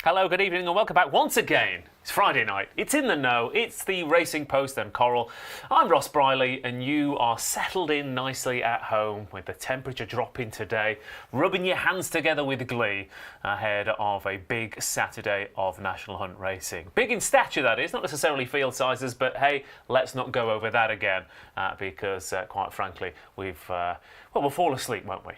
Hello, good evening and welcome back once again. It's Friday night, it's In the Know, it's the Racing Post and Coral. I'm Ross Brierley and you are settled in nicely at home with the temperature dropping today, rubbing your hands together with glee ahead of a big Saturday of National Hunt racing. Big in stature that is, not necessarily field sizes, but hey, let's not go over that again because quite frankly we'll fall asleep, won't we,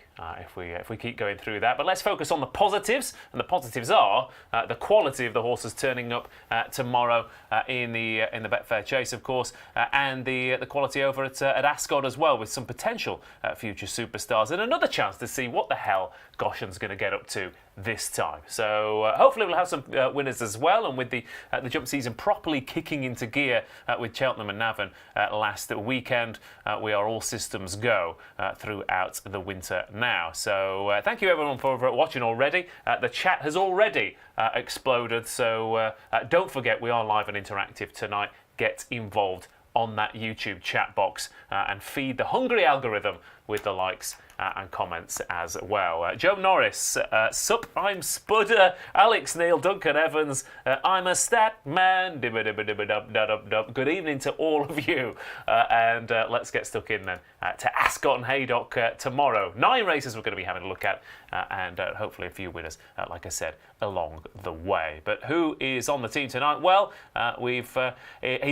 if we keep going through that. But let's focus on the positives, and the positives are the quality of the horses turning up tomorrow in the Betfair Chase, of course, and the quality over at Ascot as well, with some potential future superstars and another chance to see what the hell Goshen's going to get up to this time. So hopefully we'll have some winners as well, and with the jump season properly kicking into gear with Cheltenham and Navan last weekend, we are all systems go throughout the winter now. So thank you everyone for watching already. The chat has already exploded, so don't forget we are live and interactive tonight. Get involved on that YouTube chat box and feed the hungry algorithm with the likes and comments as well. Joe Norris, Sup, I'm Spudder, Alex Neil, Duncan Evans, I'm a stat man, good evening to all of you, and let's get stuck in then to Ascot and Haydock tomorrow. 9 races we're going to be having a look at, and hopefully a few winners, like I said, along the way. But who is on the team tonight? Well, he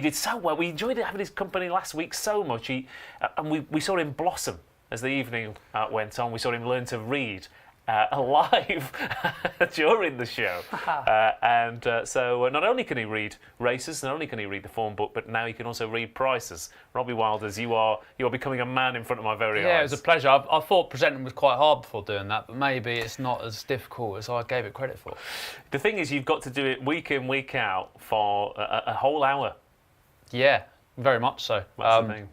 did so well. We enjoyed having his company last week so much, and we saw him blossom as the evening went on. We saw him learn to read live during the show. So not only can he read races, not only can he read the form book, but now he can also read prices. Robbie Wilders, you are becoming a man in front of my very eyes. Yeah, it was a pleasure. I thought presenting was quite hard before doing that, but maybe it's not as difficult as I gave it credit for. The thing is, you've got to do it week in, week out for a whole hour. Yeah, very much so. That's the thing.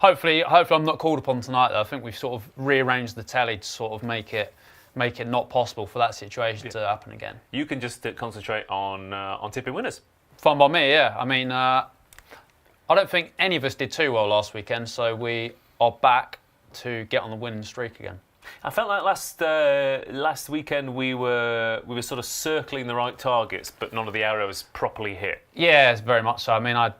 Hopefully I'm not called upon tonight, though. I think we've sort of rearranged the telly to sort of make it not possible for that situation to happen again. You can just concentrate on tipping winners. Fine by me, yeah. I mean, I don't think any of us did too well last weekend, so we are back to get on the winning streak again. I felt like last weekend we were sort of circling the right targets, but none of the arrows properly hit. Yeah, very much so. I mean, I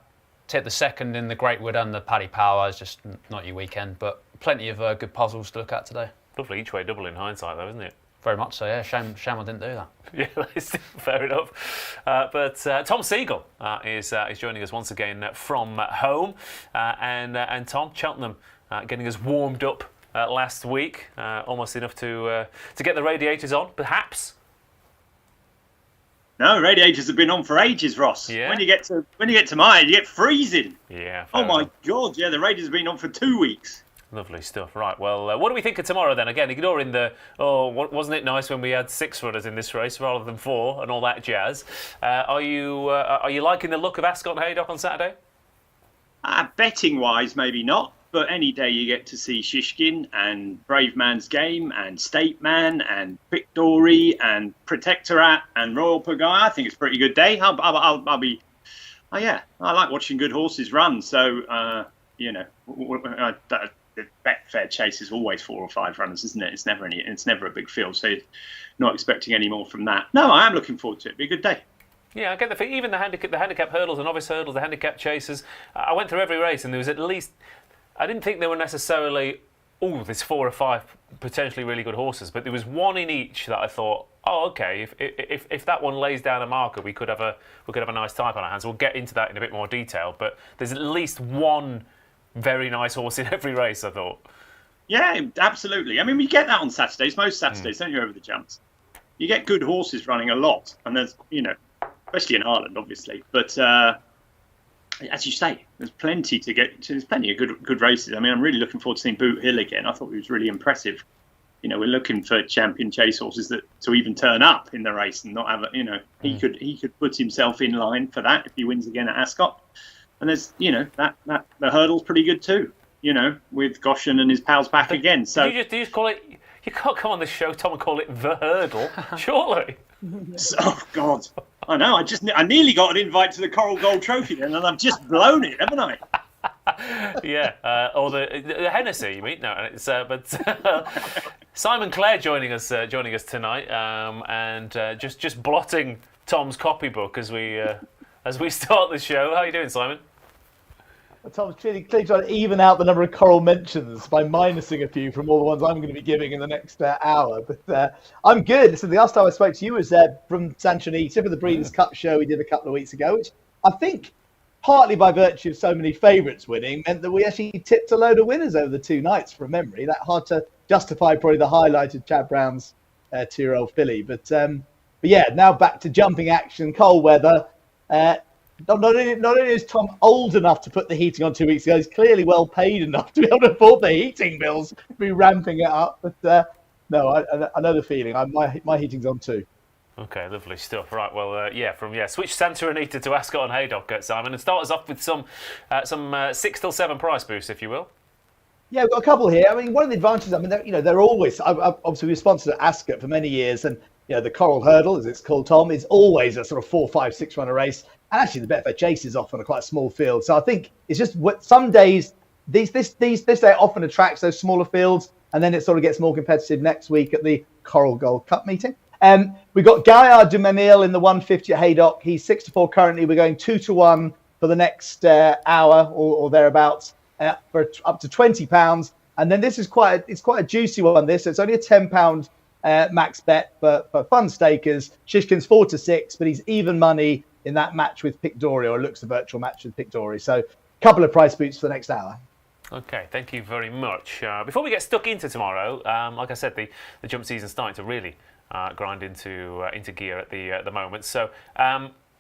tipped the second in the Greatwood and the Paddy Power. It's just not your weekend, but plenty of good puzzles to look at today. Lovely each way double in hindsight, though, isn't it? Very much so, yeah. Shame I didn't do that. Yeah, fair enough. But Tom Segal is joining us once again from home. And Tom, Cheltenham getting us warmed up last week, almost enough to get the radiators on, perhaps. No, radiators have been on for ages, Ross. Yeah. When you get to mine, you get freezing. Yeah. Oh my God! Yeah, the radiators have been on for 2 weeks. Lovely stuff. Right. Well, what do we think of tomorrow then? Again, ignoring wasn't it nice when we had 6 runners in this race rather than 4 and all that jazz? Are you liking the look of Ascot and Haydock on Saturday? Betting wise, maybe not. But any day you get to see Shishkin and Brave Man's Game and State Man and Victory and Protectorate and Royal Pagaya, I think it's a pretty good day. I'll be... Oh, yeah, I like watching good horses run. So, the Betfair Chase is always 4 or 5 runners, isn't it? It's never a big field, so not expecting any more from that. No, I am looking forward to it. It'll be a good day. Yeah, I get the thing. Even the handicap hurdles, the novice hurdles, the handicap chases. I went through every race and there was at least... I didn't think there were necessarily, there's 4 or 5 potentially really good horses, but there was one in each that I thought, okay, if that one lays down a marker, we could have a nice type on our hands. We'll get into that in a bit more detail, but there's at least one very nice horse in every race, I thought. Yeah, absolutely. I mean, we get that on Saturdays, most Saturdays, don't you, over the jumps? You get good horses running a lot, and there's, especially in Ireland, obviously, but... as you say, there's plenty to get to. There's plenty of good races. I mean, I'm really looking forward to seeing Boot Hill again. I thought he was really impressive. We're looking for champion chase horses to even turn up in the race and not have he could put himself in line for that if he wins again at Ascot. And there's that the hurdle's pretty good too. With Goshen and his pals back again. So do you just call it? You can't come on the show, Tom, and call it the hurdle, surely. Oh God. I know. I nearly got an invite to the Coral Gold Trophy then, and I've just blown it, haven't I? Yeah, or the Hennessy, you mean? No, it's Simon Clare joining us tonight, and just blotting Tom's copybook as we start the show. How are you doing, Simon? Well, Tom's clearly trying to even out the number of Coral mentions by minusing a few from all the ones I'm going to be giving in the next hour. But I'm good. So the last time I spoke to you was from Sanchonita for the Breeders' Cup show we did a couple of weeks ago, which I think, partly by virtue of so many favourites winning, meant that we actually tipped a load of winners over the 2 nights from memory. That hard to justify probably the highlighted Chad Brown's 2-year-old filly. But yeah, now back to jumping action, cold weather. Not only is Tom old enough to put the heating on 2 weeks ago, he's clearly well paid enough to be able to afford the heating bills, be ramping it up. But no, I know the feeling. My heating's on too. Okay, lovely stuff. Right, well, switch Sanchonita to Ascot and Haydock, Simon, and start us off with some 6 till 7 price boosts, if you will. Yeah, we've got a couple here. I mean, one of the advantages, they're always, obviously we've sponsored Ascot for many years, and the Coral Hurdle, as it's called, Tom, is always a sort of 4, 5, 6 runner race. And actually, the Betfair Chase is often a quite small field. So I think it's just some days, this day often attracts those smaller fields, and then it sort of gets more competitive next week at the Coral Gold Cup meeting. We've got Gaillard du Mesnil in the 150 at Haydock. He's 6-4 currently. We're going 2-1 for the next hour or thereabouts for up to £20. And then this is quite a juicy one. It's only a £10 max bet for fun stakers. Shishkin's 4-6, but he's even money in that match with Pictoria, or looks the virtual match with Pictoria. So a couple of price boosts for the next hour. Okay, thank you very much. Before we get stuck into tomorrow, like I said, the jump season's starting to really grind into gear at the moment. So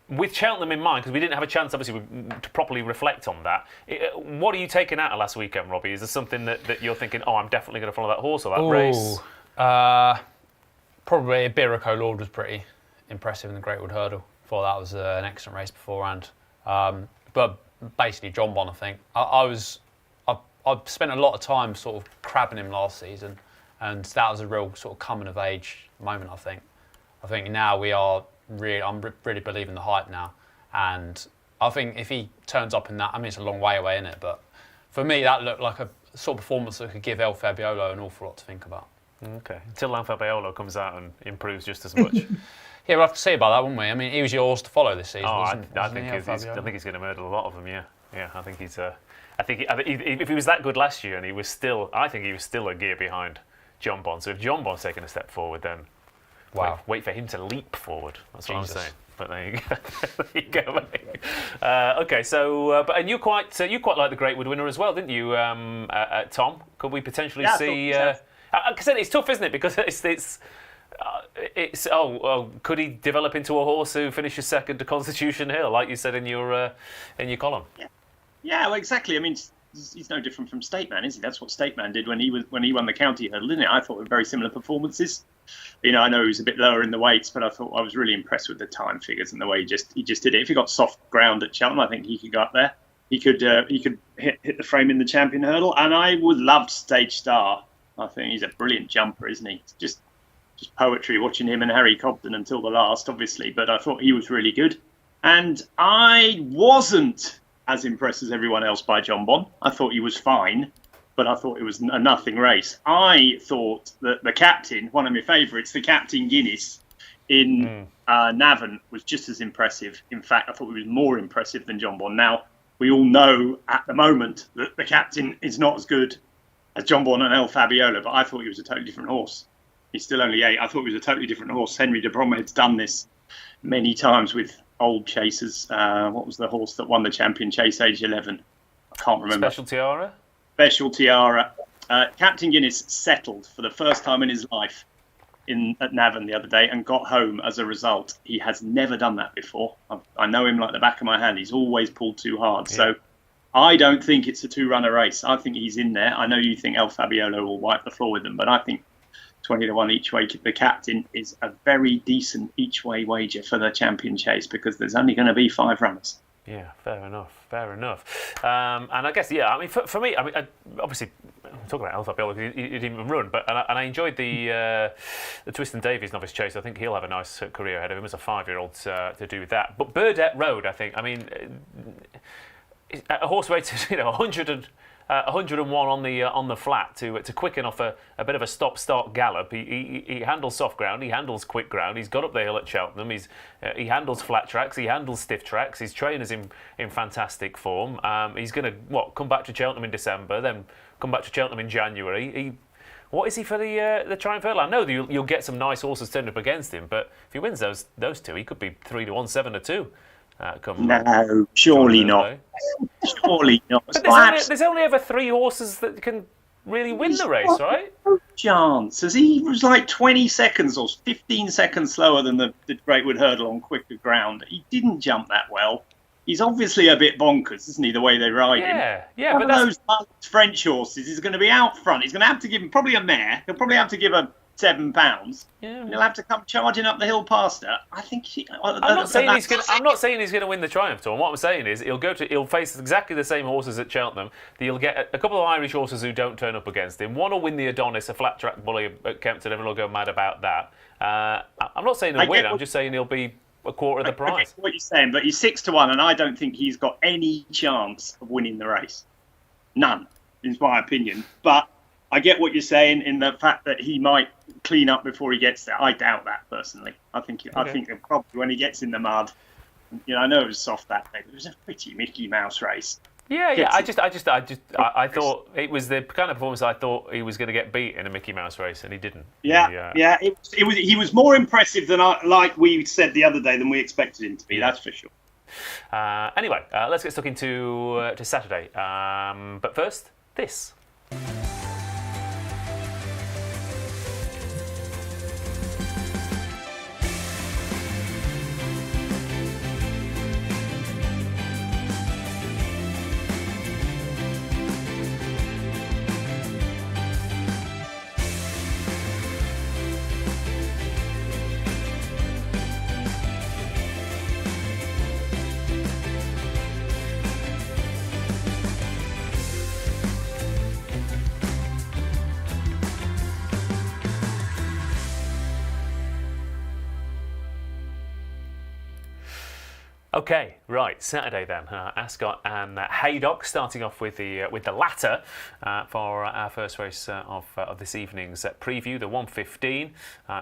with Cheltenham in mind, because we didn't have a chance, obviously, to properly reflect on that, what are you taking out of last weekend, Robbie? Is there something that you're thinking, I'm definitely going to follow that horse or that race? Probably Birico Lord was pretty impressive in the Great Wood Hurdle. Thought that was an excellent race beforehand. But basically, John Bon, I think. I spent a lot of time sort of crabbing him last season, and that was a real sort of coming of age moment, I think. I think now I'm really believing the hype now. And I think if he turns up in that, I mean, it's a long way away, isn't it? But for me, that looked like a sort of performance that could give El Fabiolo an awful lot to think about. Okay, until El Fabiolo comes out and improves just as much. Yeah, we'll have to see about that, won't we? I mean, he was your horse to follow this season. I think he's going to murder a lot of them. Yeah. I think he's. If he was that good last year, and I think he was still a gear behind John Bon. So if John Bon's taken a step forward, then wait for him to leap forward. That's what I'm saying. But there you go. Okay, so and you quite like the Great Wood winner as well, didn't you, Tom? Could we potentially see? Like I said, it's tough, isn't it? Because could he develop into a horse who finishes second to Constitution Hill, like you said in your column? Yeah, well, exactly. I mean, he's no different from Stateman, is he? That's what Stateman did when he won the County Hurdle, didn't it? I thought they were very similar performances. I know he was a bit lower in the weights, but I was really impressed with the time figures and the way he just did it. If he got soft ground at Cheltenham, I think he could go up there. He could hit the frame in the Champion Hurdle, and I would love Stage Star. I think he's a brilliant jumper, isn't he? It's just poetry watching him and Harry Cobden until the last, obviously, but I thought he was really good. And I wasn't as impressed as everyone else by John Bon. I thought he was fine, but I thought it was a nothing race. I thought that the captain, one of my favourites, the Captain Guinness in Navan, was just as impressive. In fact, I thought he was more impressive than John Bon. Now, we all know at the moment that the captain is not as good as John Bon and El Fabiolo, but I thought he was a totally different horse. He's still only 8. I thought he was a totally different horse. Henry de Bromhead's done this many times with old chasers. What was the horse that won the Champion Chase age 11? I can't remember. Special Tiara? Special Tiara. Captain Guinness settled for the first time in his life at Navan the other day and got home as a result. He has never done that before. I know him like the back of my hand. He's always pulled too hard. Yeah. So I don't think it's a 2-runner race. I think he's in there. I know you think El Fabiolo will wipe the floor with them, but I think 20-1 each way, the captain is a very decent each way wager for the Champion Chase because there's only going to be 5 runners. Yeah, fair enough. And I guess, I mean, for me, I mean, obviously, I'm talking about El Fabiolo because he didn't even run, but and I enjoyed the Twiston Davies Novice Chase. I think he'll have a nice career ahead of him as a 5-year-old to do that. But Burdett Road, I think, I mean, a horse rated, 100 101 on the flat to quicken off a bit of a stop-start gallop. He handles soft ground, he handles quick ground. He's got up the hill at Cheltenham. He handles flat tracks, he handles stiff tracks. His trainer's in fantastic form. He's going to come back to Cheltenham in December, then come back to Cheltenham in January. What is he for the Triumph Hurdle? I know that you'll get some nice horses turned up against him, but if he wins those two, he could be 3-1, 7-2, no, surely not. Surely not. But there's only ever 3 horses that can really win the race, right? No chance. As he was like 20 seconds or 15 seconds slower than the Greatwood Hurdle on quicker ground. He didn't jump that well. He's obviously a bit bonkers, isn't he, the way they ride him? Yeah, but those French horses is going to be out front. He's going to have to give him probably a mare. He'll probably have to give her £7. Yeah. And he'll have to come charging up the hill past her. I think I'm not saying he's going to win the Triumph Tour. What I'm saying is he'll face exactly the same horses at Cheltenham. He'll get a couple of Irish horses who don't turn up against him. One will win the Adonis, a flat track bully at Kempton. Everyone will go mad about that. I'm not saying he'll win. I'm just saying he'll be a quarter of the price. I get what you're saying, but he's 6-1, and I don't think he's got any chance of winning the race. None, in my opinion. But I get what you're saying in the fact that he might clean up before he gets there. I doubt that personally. I think that probably when he gets in the mud, I know it was soft that day, but it was a pretty Mickey Mouse race. Yeah. I thought it was the kind of performance I thought he was going to get beat in a Mickey Mouse race, and he didn't. Yeah. He was more impressive than like we said the other day than we expected him to be. That's for sure. Anyway, let's get stuck into to Saturday. But first, this. Okay, right. Saturday then. Ascot and Haydock, starting off with the latter for our first race of this evening's preview, the 1:15.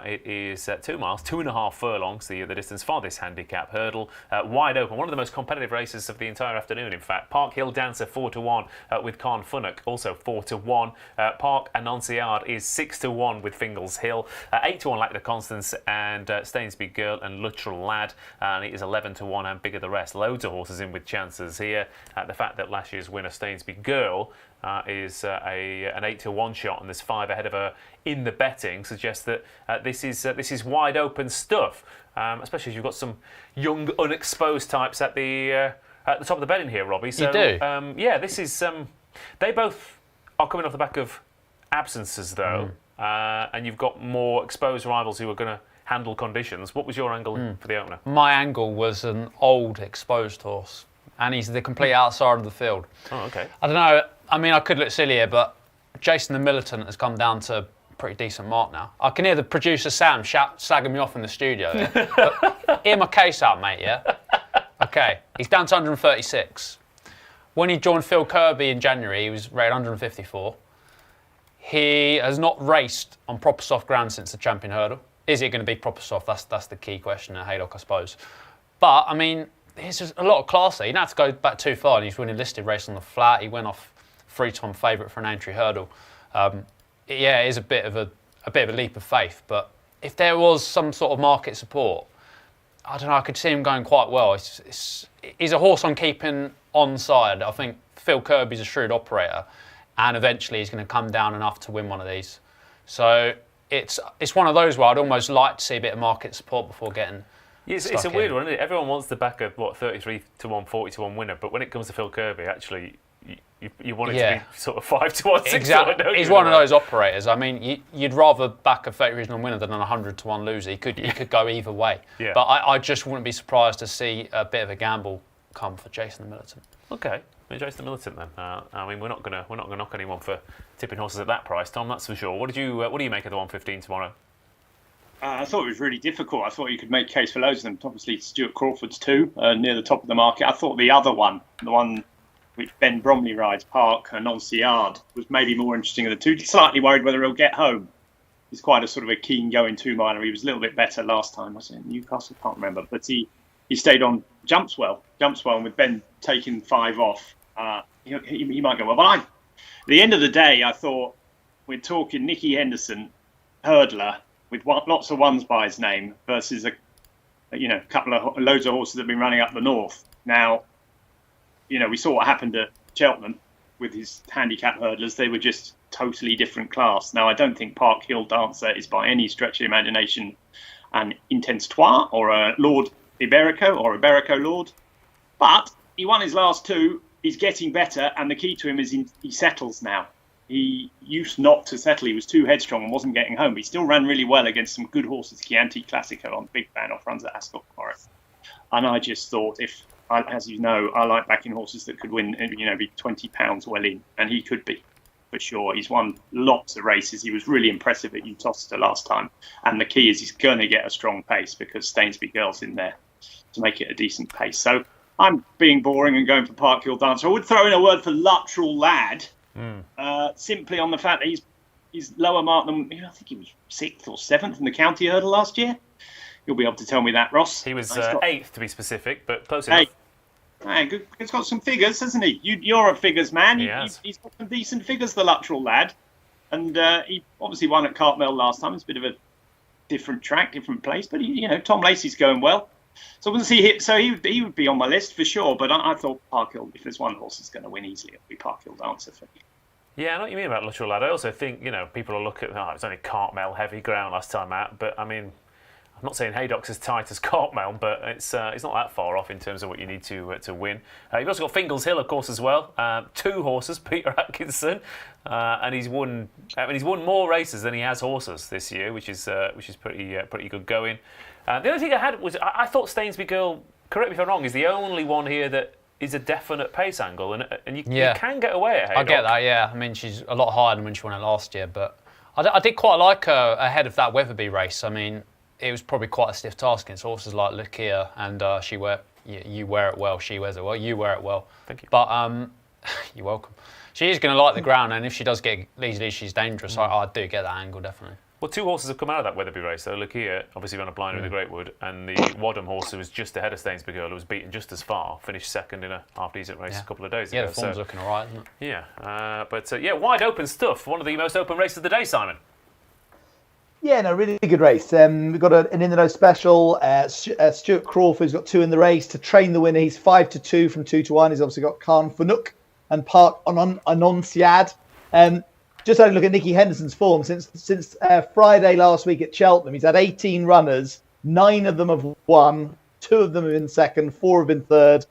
It is 2 miles, 2.5 furlongs, the distance for this handicap hurdle. Wide open, one of the most competitive races of the entire afternoon. In fact, Park Hill Dancer 4-1 with Carn Funnock, also 4-1. Park Annonciade is 6-1 with Fingles Hill, 8-1 Lac de Constance and Stainsby Girl and Luttrell Lad, and it is 11-1 and bigger the rest. Loads of horses in with chances here. The fact that last year's winner Stainsby Girl is an 8-1 shot, and there's 5 ahead of her in the betting suggests that this is wide open stuff. Especially as you've got some young, unexposed types at the top of the betting here, Robbie. So, you do. This is. They both are coming off the back of absences, though, and you've got more exposed rivals who are going to handle conditions. What was your angle for the opener? My angle was an old exposed horse, and he's the complete outside of the field. Oh, okay. I don't know. I mean, I could look silly here, but Jason the Militant has come down to a pretty decent mark now. I can hear the producer Sam slagging me off in the studio. But hear my case out, mate, yeah? Okay, he's down to 136. When he joined Phil Kirby in January, he was rated 154. He has not raced on proper soft ground since the Champion Hurdle. Is it going to be proper soft? That's the key question at Haydock, I suppose. But, I mean, there's just a lot of class there. You don't have to go back too far. He's winning listed race on the flat. He went off 3-time favourite for an entry hurdle. It is a bit of a leap of faith. But if there was some sort of market support, I don't know, I could see him going quite well. He's a horse on keeping onside. I think Phil Kirby's a shrewd operator, and eventually he's going to come down enough to win one of these. So it's one of those where I'd almost like to see a bit of market support before getting. It's a weird one, isn't it? Everyone wants to back a 33-1, 40-1 winner, but when it comes to Phil Kirby, actually, you want it to be sort of 5-1, 6-1. Exactly. He's one of those operators. I mean, you'd rather back a 30-1 winner than an 100-1 loser. He could go either way. Yeah. But I just wouldn't be surprised to see a bit of a gamble come for Jason the Militant. Okay. Jason the Militant then. I mean, we're not gonna knock anyone for tipping horses at that price, Tom. That's for sure. What do you make of the 1:15 tomorrow? I thought it was really difficult. I thought you could make a case for loads of them. Obviously, Stuart Crawford's 2 near the top of the market. I thought the other one, the one which Ben Bromley rides, Park and Anciard, was maybe more interesting of the two. Slightly worried whether he'll get home. He's quite a sort of a keen going 2-miler. He was a little bit better last time. Was it Newcastle? Can't remember. But he stayed on, jumps well, and with Ben taking 5 off, he might go well. But at the end of the day, I thought we're talking Nicky Henderson, hurdler, with lots of ones by his name versus loads of horses that have been running up the north. Now, we saw what happened at Cheltenham with his handicap hurdlers. They were just totally different class. Now, I don't think Park Hill Dancer is by any stretch of the imagination an Intense Trois or a Lord Iberico or Iberico Lord. But he won his last 2. He's getting better, and the key to him is he settles now. He used not to settle. He was too headstrong and wasn't getting home. But he still ran really well against some good horses. Chianti Classico on Big Fan off runs at Ascot Forest. And I just thought, as you know, I like backing horses that could win, be £20 well in. And he could be, for sure. He's won lots of races. He was really impressive at Uttosta last time. And the key is he's going to get a strong pace because Stainsby Girl's in there to make it a decent pace. So I'm being boring and going for Park Hill Dancer. I would throw in a word for Luttrell Lad. Simply on the fact that he's lower marked than, I think he was 6th or 7th in the county hurdle last year. You'll be able to tell me that, Ross. He was 8th to be specific, but close enough. Good. He's got some figures, hasn't he? You're a figures man. He's got some decent figures, the Luttrell Lad. And he obviously won at Cartmel last time. It's a bit of a different track, different place. But, Tom Lacey's going well. So we'll see him. So he would be on my list for sure. But I thought Park Hill, if there's one horse that's going to win easily, it'll be Park Hill Dancer for me. Yeah, I know what you mean about Luttrell Lad. I also think, people will look at, it was only Cartmel heavy ground last time out. But, I mean, I'm not saying Haydock's as tight as Cartmel, but it's not that far off in terms of what you need to win. You've also got Fingles Hill, of course, as well. 2 horses, Peter Atkinson, and he's won more races than he has horses this year, which is pretty good going. The only thing I had was I thought Stainsby Girl, correct me if I'm wrong, is the only one here that is a definite pace angle, and you can get away at Haydock. I get that, yeah. I mean, she's a lot higher than when she won it last year, but I did quite like her ahead of that Weatherby race. I mean, it was probably quite a stiff task against horses like Lakia, and you wear it well, she wears it well, you wear it well. Thank you. But you're welcome. She is going to like the ground, and if she does get easily, she's dangerous. I do get that angle, definitely. Well, 2 horses have come out of that Weatherby race. So Lakia, obviously, ran a blinder with the Greatwood, and the Wadham horse, who was just ahead of Stainsby Girl, who was beaten just as far, finished 2nd in a half-decent race a couple of days ago. Yeah, the form's looking all right, isn't it? Yeah, wide open stuff. One of the most open races of the day, Simon. Yeah, no, really good race. We've got an in the know special. Stuart Crawford's got 2 in the race to train the winner. He's 5-2 from 2-1. He's obviously got Khan Fanuk and Park Anonsiad. Just had a look at Nicky Henderson's form since Friday last week at Cheltenham. He's had 18 runners. 9 of them have won. 2 of them have been 2nd. 4 have been 3rd.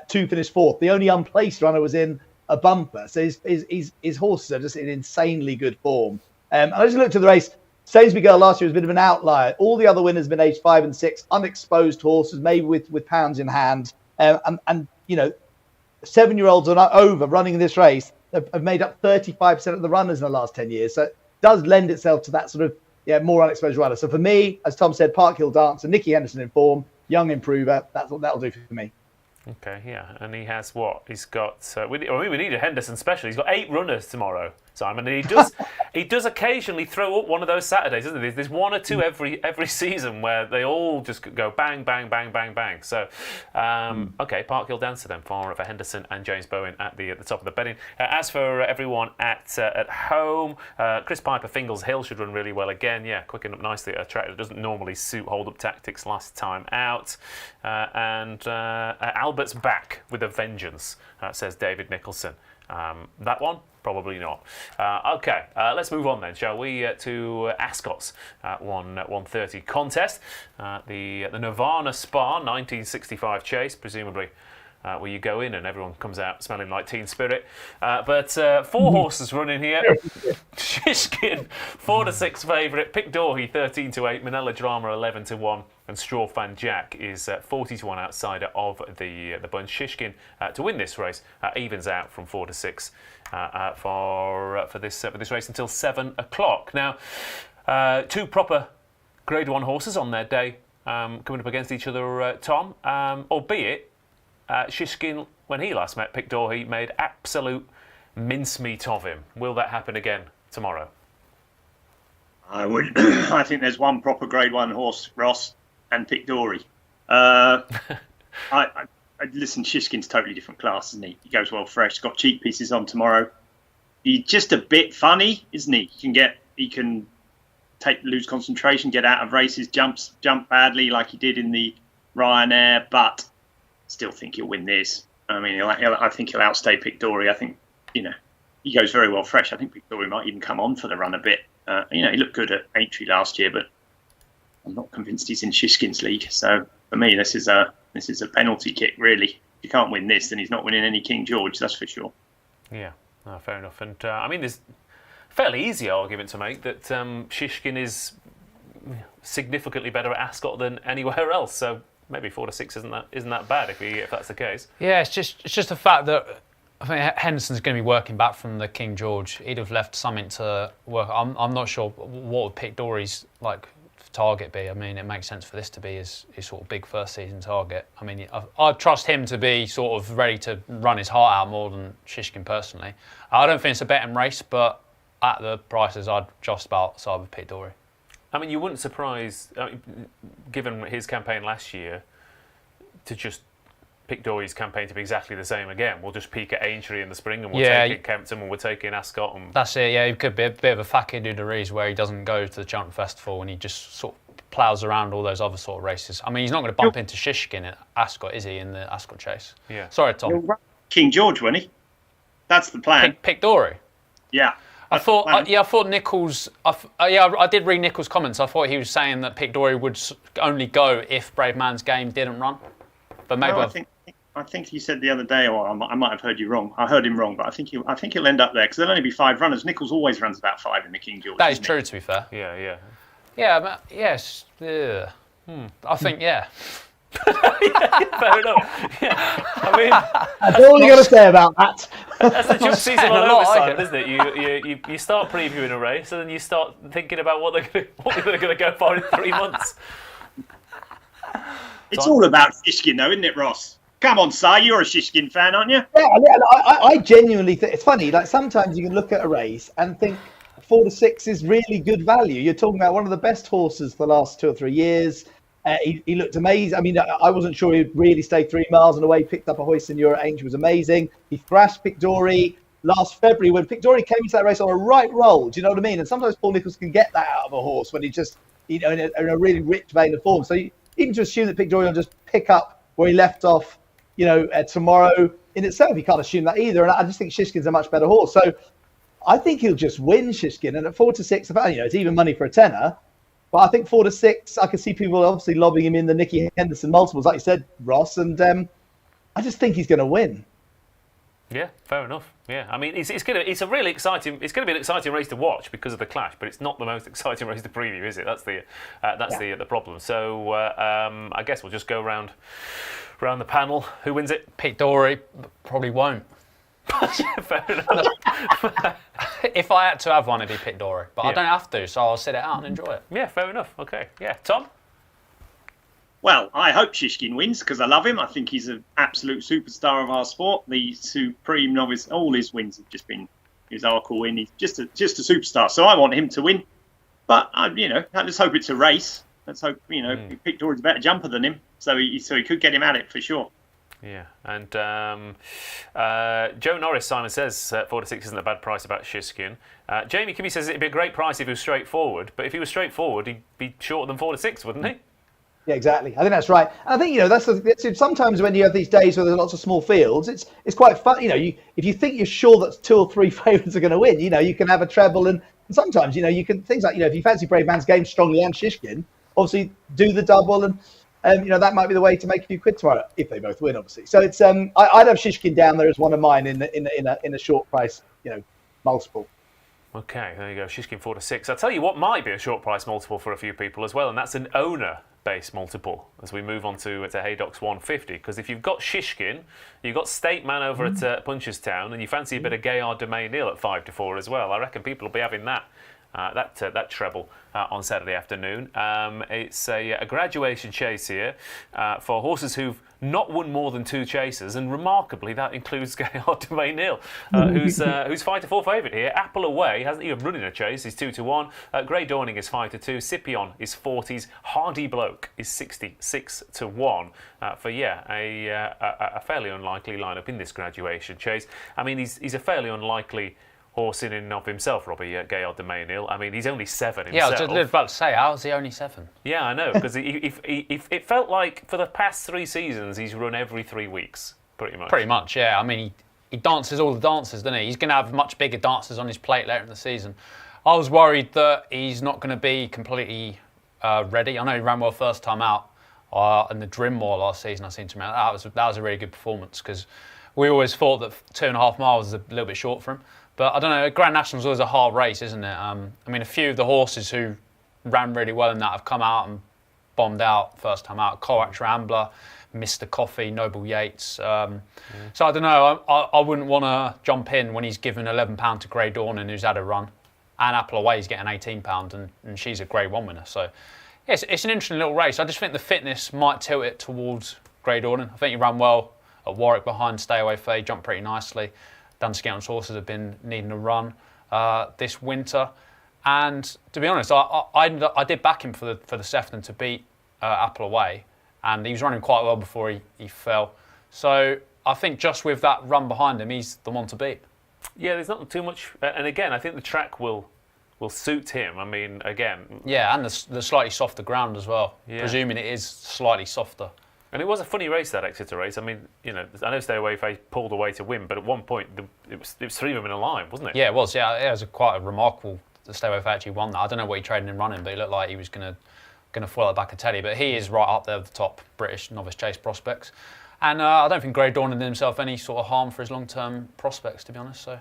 2 finished 4th. The only unplaced runner was in a bumper. So his horses are just in insanely good form. And I just looked at the race. Stainsby Girl last year was a bit of an outlier. All the other winners have been aged 5 and 6, unexposed horses, maybe with pounds in hand. And 7-year-olds and over running this race have made up 35% of the runners in the last 10 years. So it does lend itself to that sort of more unexposed runner. So for me, as Tom said, Park Hill Dancer, Nicky Henderson in form, young improver. That'll do for me. Okay, yeah, and he has what? He's got. We need a Henderson special. He's got 8 runners tomorrow, Simon. And he does occasionally throw up one of those Saturdays, doesn't he? There's 1 or 2 every season where they all just go bang, bang, bang, bang, bang. So, okay, Park Hill Dancer then for Henderson and James Bowen at the top of the betting. As for everyone at home, Chris Piper, Fingles Hill should run really well again. Yeah, quickened up nicely at a track that doesn't normally suit hold-up tactics last time out. And Albert's back with a vengeance, says David Nicholson. That one? Probably not. Okay, let's move on then, shall we, to Ascot's 130 contest. The Nirvana Spa 1965 Chase, presumably where you go in and everyone comes out smelling like Teen Spirit. But 4 horses running here. Shishkin, 4-6 favourite. Pick Dorhey, 13-8. Manila Drama, 11-1. And Strawfan Jack is 40-1 outsider of the bunch. Shishkin to win this race evens out from 4-6 for this race until 7 o'clock. Now, 2 proper Grade 1 horses on their day coming up against each other, Tom, albeit Shishkin when he last met Pictor, he made absolute mincemeat of him. Will that happen again tomorrow? I would. I think there's one proper Grade 1 horse, Ross, and Pictor. Listen, Shishkin's totally different class, isn't he? He goes well fresh. Got cheek pieces on tomorrow. He's just a bit funny, isn't he? He can lose concentration, get out of races, jump badly like he did in the Ryanair, but still think he'll win this. I mean, I think he'll outstay Pictor. I think, he goes very well fresh. I think Pictor might even come on for the run a bit. He looked good at Aintree last year, but I'm not convinced he's in Shishkin's league. So for me, this is a penalty kick, really. If you can't win this, then he's not winning any King George, that's for sure. Yeah, no, fair enough. And there's a fairly easy argument to make that Shishkin is significantly better at Ascot than anywhere else. So maybe 4-6 isn't that bad if that's the case. Yeah, it's just the fact that I think Henderson's going to be working back from the King George. He'd have left something to work. I'm not sure what would Pictori's target be. I mean, it makes sense for this to be his sort of big first season target. I mean, I'd trust him to be sort of ready to run his heart out more than Shishkin personally. I don't think it's a betting race, but at the prices, I'd just about side with Pictori. I mean, you wouldn't surprise, given his campaign last year, to just Pictori's campaign to be exactly the same again. We'll just peak at Aintree in the spring and we'll take in Kempton and we'll take in Ascot. That's it, yeah. He could be a bit of a Fakir Duderies where he doesn't go to the Cheltenham Festival and he just sort of ploughs around all those other sort of races. I mean, he's not going to bump into Shishkin at Ascot, is he, in the Ascot Chase? Yeah. Sorry, Tom. King George, wasn't he? That's the plan. Pictori? Yeah. I thought Nichols. I did read Nichols' comments. I thought he was saying that Pictori would only go if Brave Man's Game didn't run. But maybe I think he said the other day, or I might have heard you wrong. I heard him wrong, but I think he'll end up there because there'll only be 5 runners. Nichols always runs about 5 in the King George. That is true, to be fair. Yeah. Yeah, but yes. Yeah. I think yeah, fair enough. Yeah, I mean, that's all you got to say about that. That's the jump season all over, Simon, isn't it? You start previewing a race and then you start thinking about what they're going to go for in 3 months. It's all about Shishkin, though, isn't it, Ross? Come on, Si, you're a Shishkin fan, aren't you? Yeah, I genuinely think it's funny. Like sometimes you can look at a race and think 4-6 is really good value. You're talking about one of the best horses for the last 2 or 3 years. He looked amazing. I mean, I wasn't sure he'd really stay 3 miles and away. Picked up a hoist in Euro Angel, was amazing. He thrashed Pictori last February when Pictori came into that race on a right roll. Do you know what I mean? And sometimes Paul Nicholls can get that out of a horse when he just, in a really rich vein of form. So even to assume that Pictori will just pick up where he left off, tomorrow in itself, you can't assume that either. And I just think Shishkin's a much better horse. So I think he'll just win Shishkin. And at 4-6, it's even money for a tenner. But I think 4-6, I can see people obviously lobbing him in the Nicky Henderson multiples, like you said, Ross. And I just think he's going to win. Yeah, fair enough. Yeah, I mean, it's going to be an exciting race to watch because of the clash, but it's not the most exciting race to preview, is it? That's the problem. So I guess we'll just go round the panel. Who wins it? Pictori probably won't. Fair enough. If I had to have one, it'd be Pictori, but I don't have to, so I'll sit it out and enjoy it. Yeah, fair enough. Okay, yeah, Tom. Well, I hope Shishkin wins because I love him. I think he's an absolute superstar of our sport. The supreme novice, all his wins have just been his Arkle win. He's just a superstar. So I want him to win. But let's hope it's a race. Let's hope Pictori's a better jumper than him, so he could get him at it for sure. Yeah, and Joe Norris, Simon says 4-6 isn't a bad price about Shishkin. Jamie Kimmy says it'd be a great price if he was straightforward, but if he was straightforward, he'd be shorter than 4-6, wouldn't he? Yeah, exactly. I think that's right. And I think that's sometimes when you have these days where there's lots of small fields, it's quite fun. If you think you're sure that 2 or 3 favourites are going to win, you can have a treble, and sometimes you can things like if you fancy Brave Man's Game strongly and Shishkin, obviously do the double, and that might be the way to make a few quid tomorrow if they both win, obviously. So it's I'd have Shishkin down there as one of mine in a short price multiple. Okay, there you go. Shishkin 4-6. I'll tell you what might be a short price multiple for a few people as well, and that's an owner-based multiple as we move on to Haydock's 150. Because if you've got Shishkin, you've got State Man over at Punchestown, and you fancy a bit of Gaillard de Maynil at 5-4 as well. I reckon people will be having that that treble on Saturday afternoon. It's a graduation chase here for horses who've not won more than 2 chases, and remarkably that includes Gaillard du Mesnil, who's 5-4 favourite here. Apple Away hasn't even run in a chase, he's 2-1. Grey Dawning is 5-2. Scipion is 40s. Hardy Bloke is 66-1 for a fairly unlikely lineup in this graduation chase. I mean, he's a fairly unlikely horse in and of himself, Robbie, Gaillard du Mesnil. I mean, he's only 7 himself. Yeah, I was about to say, how's he only 7? Yeah, I know, because it felt like for the past 3 seasons he's run every 3 weeks, pretty much. Pretty much, yeah. I mean, he dances all the dances, doesn't he? He's going to have much bigger dances on his plate later in the season. I was worried that he's not going to be completely ready. I know he ran well first time out in the Drimmoor last season. I seem to remember that was a really good performance, because we always thought that 2.5 miles was a little bit short for him. But I don't know, Grand National's always a hard race, isn't it? I mean, a few of the horses who ran really well in that have come out and bombed out first time out. Corax Rambler, Mr. Coffee, Noble Yates. So I don't know, I wouldn't want to jump in when he's given £11 to Grey Dawning, who's had a run. And Apple Away is getting £18 and she's a Grade 1 winner. So yes, it's an interesting little race. I just think the fitness might tilt it towards Grey Dawning. I think he ran well at Warwick behind Stay Away Faye, jumped pretty nicely. Dunscound's horses have been needing a run this winter, and to be honest, I did back him for the Sefton to beat Apple Away, and he was running quite well before he fell. So I think just with that run behind him, he's the one to beat. Yeah, there's not too much, and again, I think the track will suit him. I mean, again, yeah, and the slightly softer ground as well. Yeah. Presuming it is slightly softer. And it was a funny race, that Exeter race. I mean, you know, I know Stay Away Faye pulled away to win, but at one point it was 3 of them in a line, wasn't it? Yeah, it was. Yeah, it was quite a remarkable. Stay Away Faye actually won that. I don't know what he traded in running, but he looked like he was going to fall at the back of Teddy. But he is right up there with the top British novice chase prospects. And I don't think Grey Dawning did himself any sort of harm for his long-term prospects, to be honest. So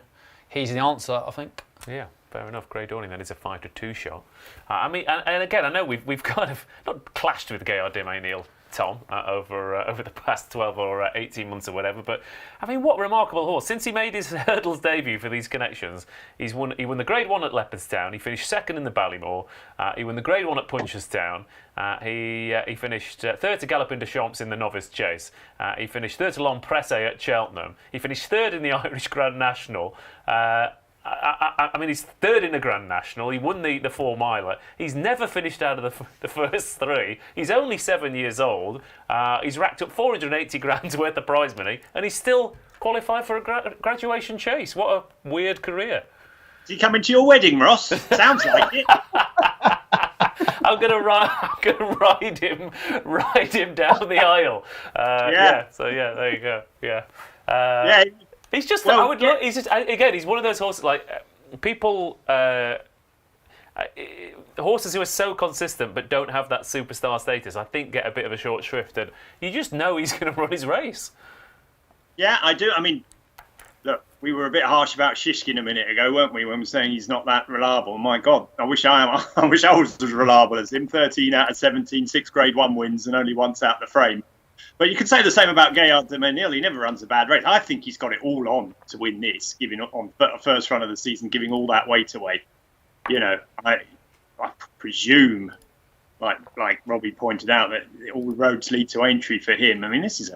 he's the answer, I think. Yeah. Fair enough. Grey Dawning, that is a 5-2 shot. I mean, and again, I know we've kind of not clashed with Gaillard du Mesnil, Tom, over the past 12 or 18 months or whatever. But I mean, what a remarkable horse! Since he made his hurdles debut for these connections, he won the Grade 1 at Leopardstown. He finished 2nd in the Ballymore. He won the Grade 1 at Punchestown. He finished 3rd to Galloping de Champs in the novice chase. He finished 3rd to Long Presse at Cheltenham. He finished 3rd in the Irish Grand National. I mean, he's 3rd in the Grand National. He won the 4-miler. He's never finished out of the first 3. He's only 7 years old. He's racked up 480 grand's worth of prize money, and he's still qualified for a graduation chase. What a weird career. Is he coming to your wedding, Ross? Sounds like it. I'm gonna ride him down the aisle. Yeah. So yeah, there you go. Yeah. Yeah. He's just. Well, He's just. Again, he's one of those horses. Like people, horses who are so consistent but don't have that superstar status, I think, get a bit of a short shrift, and you just know he's going to run his race. Yeah, I do. I mean, look, we were a bit harsh about Shishkin a minute ago, weren't we? When we were saying he's not that reliable. My God, I wish I was as reliable as him. 13 out of 17, 6 Grade 1 wins, and only once out the frame. But you could say the same about Gaillard du Mesnil. He never runs a bad race. I think he's got it all on to win this, giving on first run of the season, giving all that weight away. You know, I presume, like Robbie pointed out, that all the roads lead to Aintree for him. I mean, this is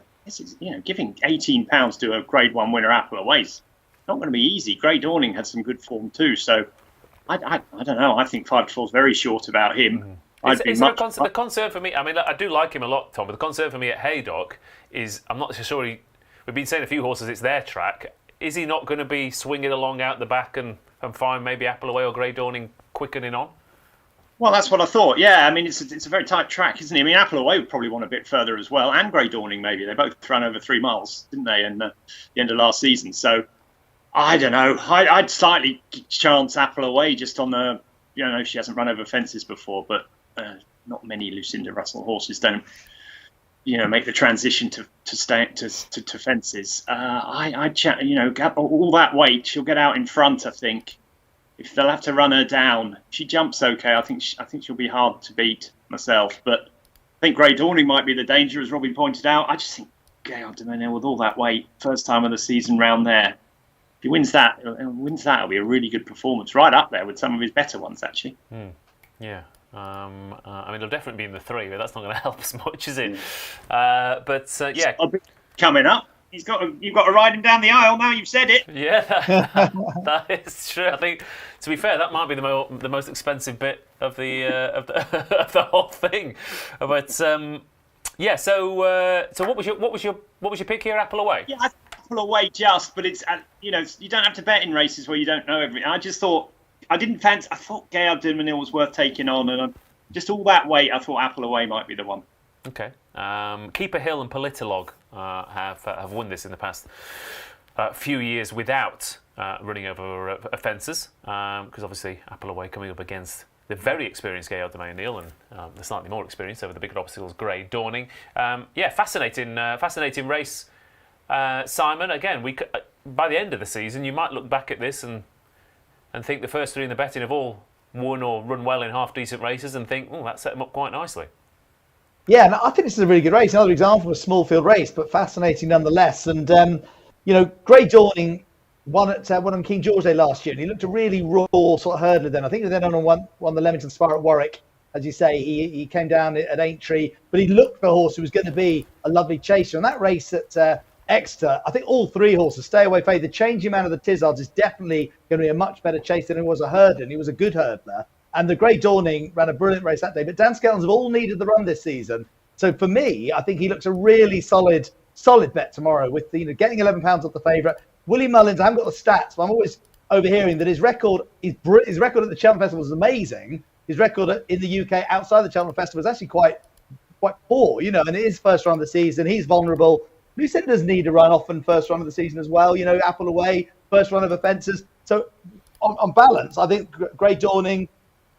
giving £18 to a Grade 1 winner Apple Away is not going to be easy. Grey Dawning had some good form too, so I don't know. I think 5-4 is very short about him. Mm-hmm. The concern for me, I mean, I do like him a lot, Tom, but the concern for me at Haydock is I'm not so sure we've been saying a few horses it's their track. Is he not going to be swinging along out the back and find maybe Apple Away or Grey Dawning quickening on? Well, that's what I thought. Yeah, I mean, it's a very tight track, isn't it? I mean, Apple Away would probably want a bit further as well, and Grey Dawning maybe. They both ran over 3 miles, didn't they, in the end of last season? So, I don't know. I'd slightly chance Apple Away just on the, she hasn't run over fences before, but not many Lucinda Russell horses don't, make the transition to fences. I'd chat, all that weight, she'll get out in front, I think. If they'll have to run her down, she jumps okay. I think she'll be hard to beat myself. But I think Grey Dawning might be the danger, as Robbie pointed out. I just think Gaillard du Mesnil with all that weight, first time of the season round there, he wins that, it'll be a really good performance, right up there with some of his better ones, actually. Yeah. I mean, it'll definitely be in the 3, but that's not going to help as much, is it? Yeah. Coming up. You've got to ride him down the aisle now. You've said it. Yeah, that is true. I think, to be fair, that might be the most expensive bit of the of the whole thing. But yeah. So what was your pick here? Apple away. Yeah, Apple away but it's you don't have to bet in races where you don't know everything. I just thought I thought Gaillard Du Mesnil was worth taking on, and just all that weight, I thought Apple away might be the one. Okay. Keeper Hill and Politolog have won this in the past few years without running over offences, because obviously Apple away coming up against the very experienced Gaillard Du Mesnil and the slightly more experienced over the bigger obstacles, Grey Dawning. Fascinating race, Simon. Again, by the end of the season, you might look back at this and think the first 3 in the betting have all won or run well in half-decent races and think, that set them up quite nicely. Yeah, and I think this is a really good race. Another example of a small field race, but fascinating nonetheless. And, Grey Dawning won on King George Day last year, and he looked a really raw sort of hurdler then. I think he then won the Leamington Spire at Warwick. As you say, he came down at Aintree, but he looked for a horse who was going to be a lovely chaser. And that race at Exeter, I think all 3 horses, Stay Away Faith, the changing man of the Tizzards is definitely going to be a much better chaser than he was a hurdler, and he was a good hurdler. And the Grey Dawning ran a brilliant race that day. But Dan Skelton's have all needed the run this season. So for me, I think he looks a really solid bet tomorrow with getting £11 off the favourite. Willie Mullins, I haven't got the stats, but I'm always overhearing that his record at the Cheltenham Festival is amazing. His record in the UK outside the Cheltenham Festival is actually quite poor, and it is first run of the season. He's vulnerable. Lucinda's need a run often first run of the season as well. Apple away, first run of offences. So on balance, I think Grey Dawning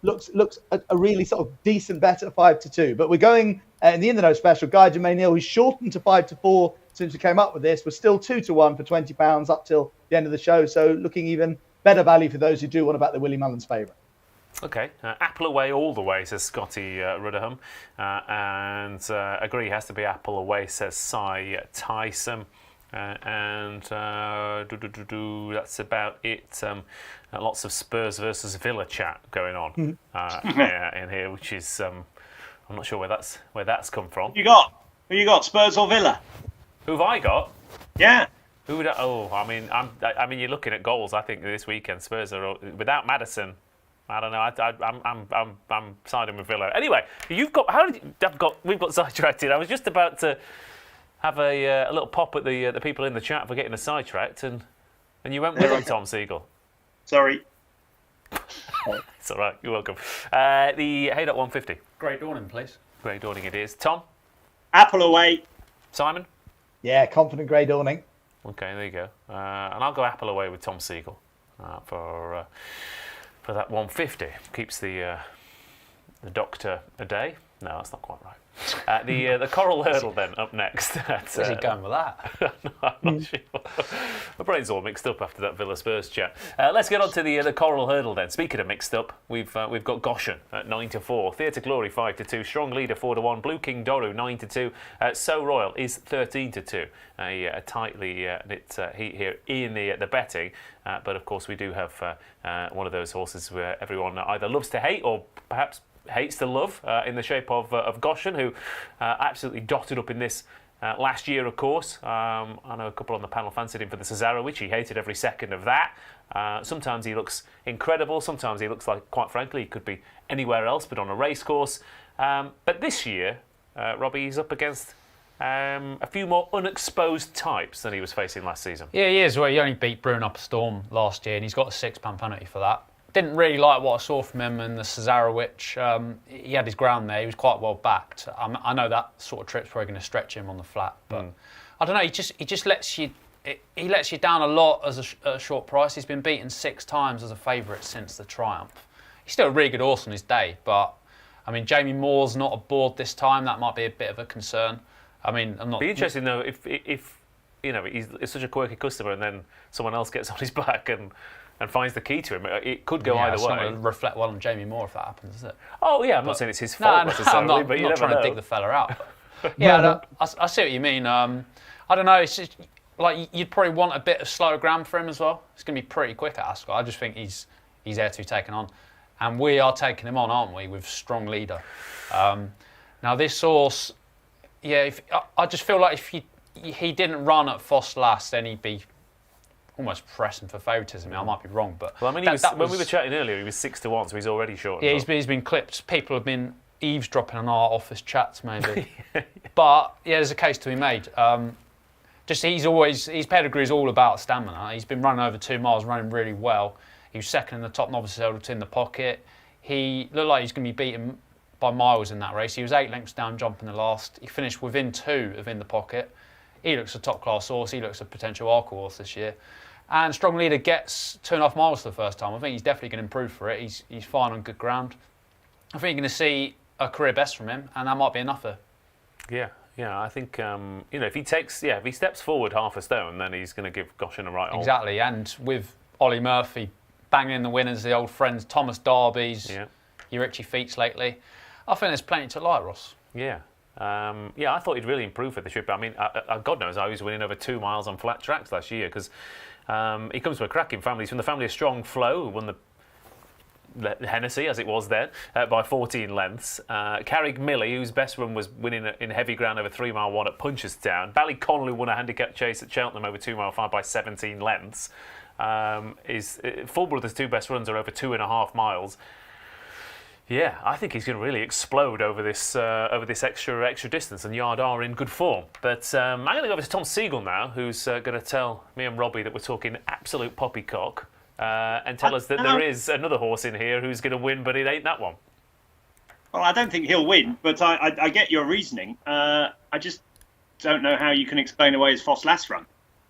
looks a really sort of decent bet at 5-2. But we're going in the In-the-Know special. Gaillard Du Mesnil, who's shortened to 5-4 since we came up with this, was still 2-1 for £20 up till the end of the show. So looking even better value for those who do want to back the Willie Mullins favourite. Okay, Apple away all the way, says Scotty Rudderham, and agree has to be Apple away, says Cy Tyson, and that's about it. Lots of Spurs versus Villa chat going on in here, which is I'm not sure where that's come from. Who you got, Spurs or Villa? Who have I got? Yeah. Who would I mean, you're looking at goals. I think this weekend Spurs are without Maddison. I don't know. I'm siding with Villa. Anyway, we've got sidetracked. I was just about to have a little pop at the people in the chat for getting us sidetracked, and you went with Tom Segal. Sorry. It's all right. You're welcome. The Haydock 150. Grey Dawning, please. Grey Dawning it is. Tom? Apple away. Simon? Yeah, confident Grey Dawning. Okay, there you go. And I'll go Apple away with Tom Segal for that 150. Keeps the doctor a day. No, that's not quite right. The Coral Hurdle then up next. Where's he going with that? No, I'm not sure. My brain's all mixed up after that Villa Spurs chat. Let's get on to the Coral Hurdle then. Speaking of mixed up, we've got Goshen at 9-4, Theatre Glory 5-2, Strong Leader 4-1, Blue King Doru 9-2, So Royal is 13-2. A tightly knit heat here in the betting, but of course we do have one of those horses where everyone either loves to hate or perhaps hates to love, in the shape of Goshen, who absolutely dotted up in this last year, of course. I know a couple on the panel fancied him for the Cesaro, which he hated every second of that. Sometimes he looks incredible, sometimes he looks like, quite frankly, he could be anywhere else but on a racecourse. But this year, Robbie, he's up against a few more unexposed types than he was facing last season. Yeah, he is. Well, he only beat Bruin Up a Storm last year, and he's got a £6 penalty for that. Didn't really like what I saw from him in the Cesaro, which he had his ground there. He was quite well backed. I know that sort of trip's probably going to stretch him on the flat, but I don't know. He just lets you. He lets you down a lot as a short price. He's been beaten 6 times as a favourite since the Triumph. He's still a really good horse on his day, but I mean, Jamie Moore's not aboard this time. That might be a bit of a concern. I mean, I'm not. Be interesting though if he's such a quirky customer and then someone else gets on his back and finds the key to him. It could go either way. It's not going to reflect well on Jamie Moore if that happens, is it? Oh yeah, I'm not saying it's his fault necessarily, I'm not trying to dig the fella out. Yeah, I see what you mean. I don't know. It's just, like you'd probably want a bit of slower ground for him as well. It's going to be pretty quick at Ascot. I just think he's there to be taken on, and we are taking him on, aren't we? With strong leader. Now this horse, I just feel like if he didn't run at Foss last, then he'd be almost pressing for favouritism. I might be wrong, but well, I mean, when we were chatting earlier, he was 6-1, so he's already short. Yeah, he's been clipped. People have been eavesdropping on our office chats, maybe. But there's a case to be made. His pedigree is all about stamina. He's been running over 2 miles, running really well. He was second in the top novices hurdle in the pocket. He looked like he's going to be beaten by miles in that race. He was 8 lengths down jumping the last. He finished within 2 of in the pocket. He looks a top class horse. He looks a potential Arkle horse this year. And strong leader gets 2.5 miles for the first time. I think he's definitely going to improve for it. He's fine on good ground. I think you're going to see a career best from him, and that might be enough there. Yeah, I think if he steps forward half a stone, then he's going to give Goshen a right hold. Exactly, and with Ollie Murphy banging the winners, the old friends, Thomas Darby's, your Richie Feats lately, I think there's plenty to like, Ross. Yeah. I thought he'd really improve for this trip. I mean, God knows I was winning over 2 miles on flat tracks last year because he comes from a cracking family. He's from the family of Strong Flow, who won the Hennessy, as it was then, by 14 lengths. Carrick Milley, whose best run was winning in heavy ground over 3 mile 1 at Punchestown. Ballyconnell, who won a handicap chase at Cheltenham over 2 mile 5 by 17 lengths. Full Brothers' 2 best runs are over 2.5 miles. Yeah, I think he's going to really explode over this extra distance, and Yard are in good form. But I'm going to go over to Tom Segal now, who's going to tell me and Robbie that we're talking absolute poppycock, and tell us that there is another horse in here who's going to win, but it ain't that one. Well, I don't think he'll win, but I get your reasoning. I just don't know how you can explain away his Foss last run.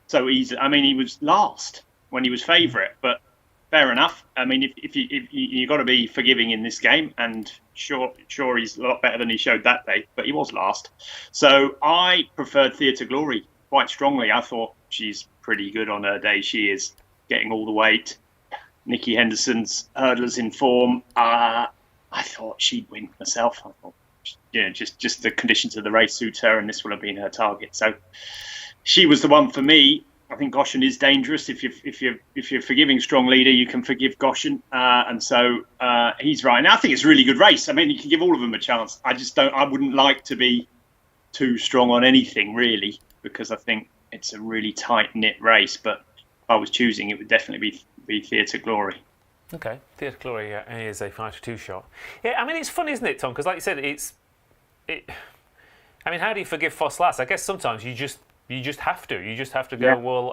So he was last when he was favourite, but fair enough. I mean, if you got to be forgiving in this game, and sure he's a lot better than he showed that day, but he was last. So I preferred Theatre Glory quite strongly. I thought she's pretty good on her day. She is getting all the weight. Nicky Henderson's hurdlers in form. I thought she'd win myself. I thought, just the conditions of the race suits her, and this will have been her target. So she was the one for me. I think Goshen is dangerous. If you're forgiving strong leader, you can forgive Goshen, and so he's right. And I think it's a really good race. I mean, you can give all of them a chance. I wouldn't like to be too strong on anything really, because I think it's a really tight knit race. But if I was choosing, it would definitely be Theatre Glory. Okay, Theatre Glory is a 5-2 shot. Yeah, I mean, it's fun, isn't it, Tom? Because like you said, I mean, how do you forgive Foss last? I guess sometimes you just have to. You just have to go, well,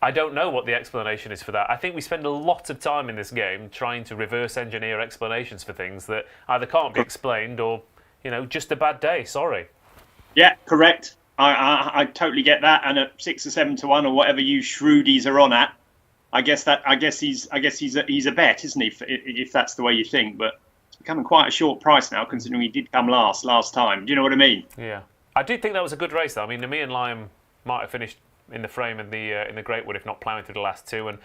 I don't know what the explanation is for that. I think we spend a lot of time in this game trying to reverse engineer explanations for things that either can't be explained or, just a bad day. Sorry. Yeah, correct. I totally get that. And at 6 or 7 to 1 or whatever you shrewdies are on at, I guess he's a bet, isn't he? If that's the way you think. But it's becoming quite a short price now, considering he did come last time. Do you know what I mean? Yeah. I did think that was a good race, though. I mean, Nami and Liam might have finished in the frame in the Greatwood, if not ploughing through the last 2. And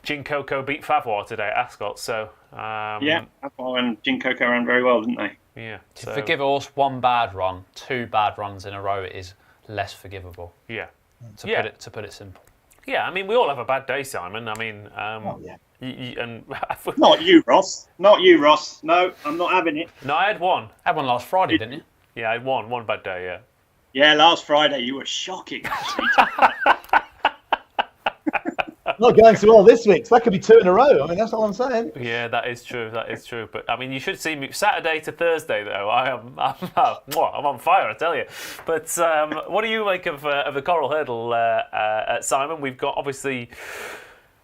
Gin Coco beat Favois today at Ascot. So Favois and Gin Coco ran very well, didn't they? Yeah. To forgive a horse 1 bad run, 2 bad runs in a row is less forgivable. Yeah. To put it simple. Yeah, I mean, we all have a bad day, Simon. I mean, not you, Ross. Not you, Ross. No, I'm not having it. No, I had one. Had one last Friday, didn't you? Yeah, I had one bad day, yeah. Yeah, last Friday you were shocking, actually. Not going so well this week, so that could be 2 in a row. I mean, that's all I'm saying. Yeah, that is true. But I mean, you should see me Saturday to Thursday, though. I'm on fire, I tell you. But what do you make of the Coral Hurdle, Simon? We've got obviously.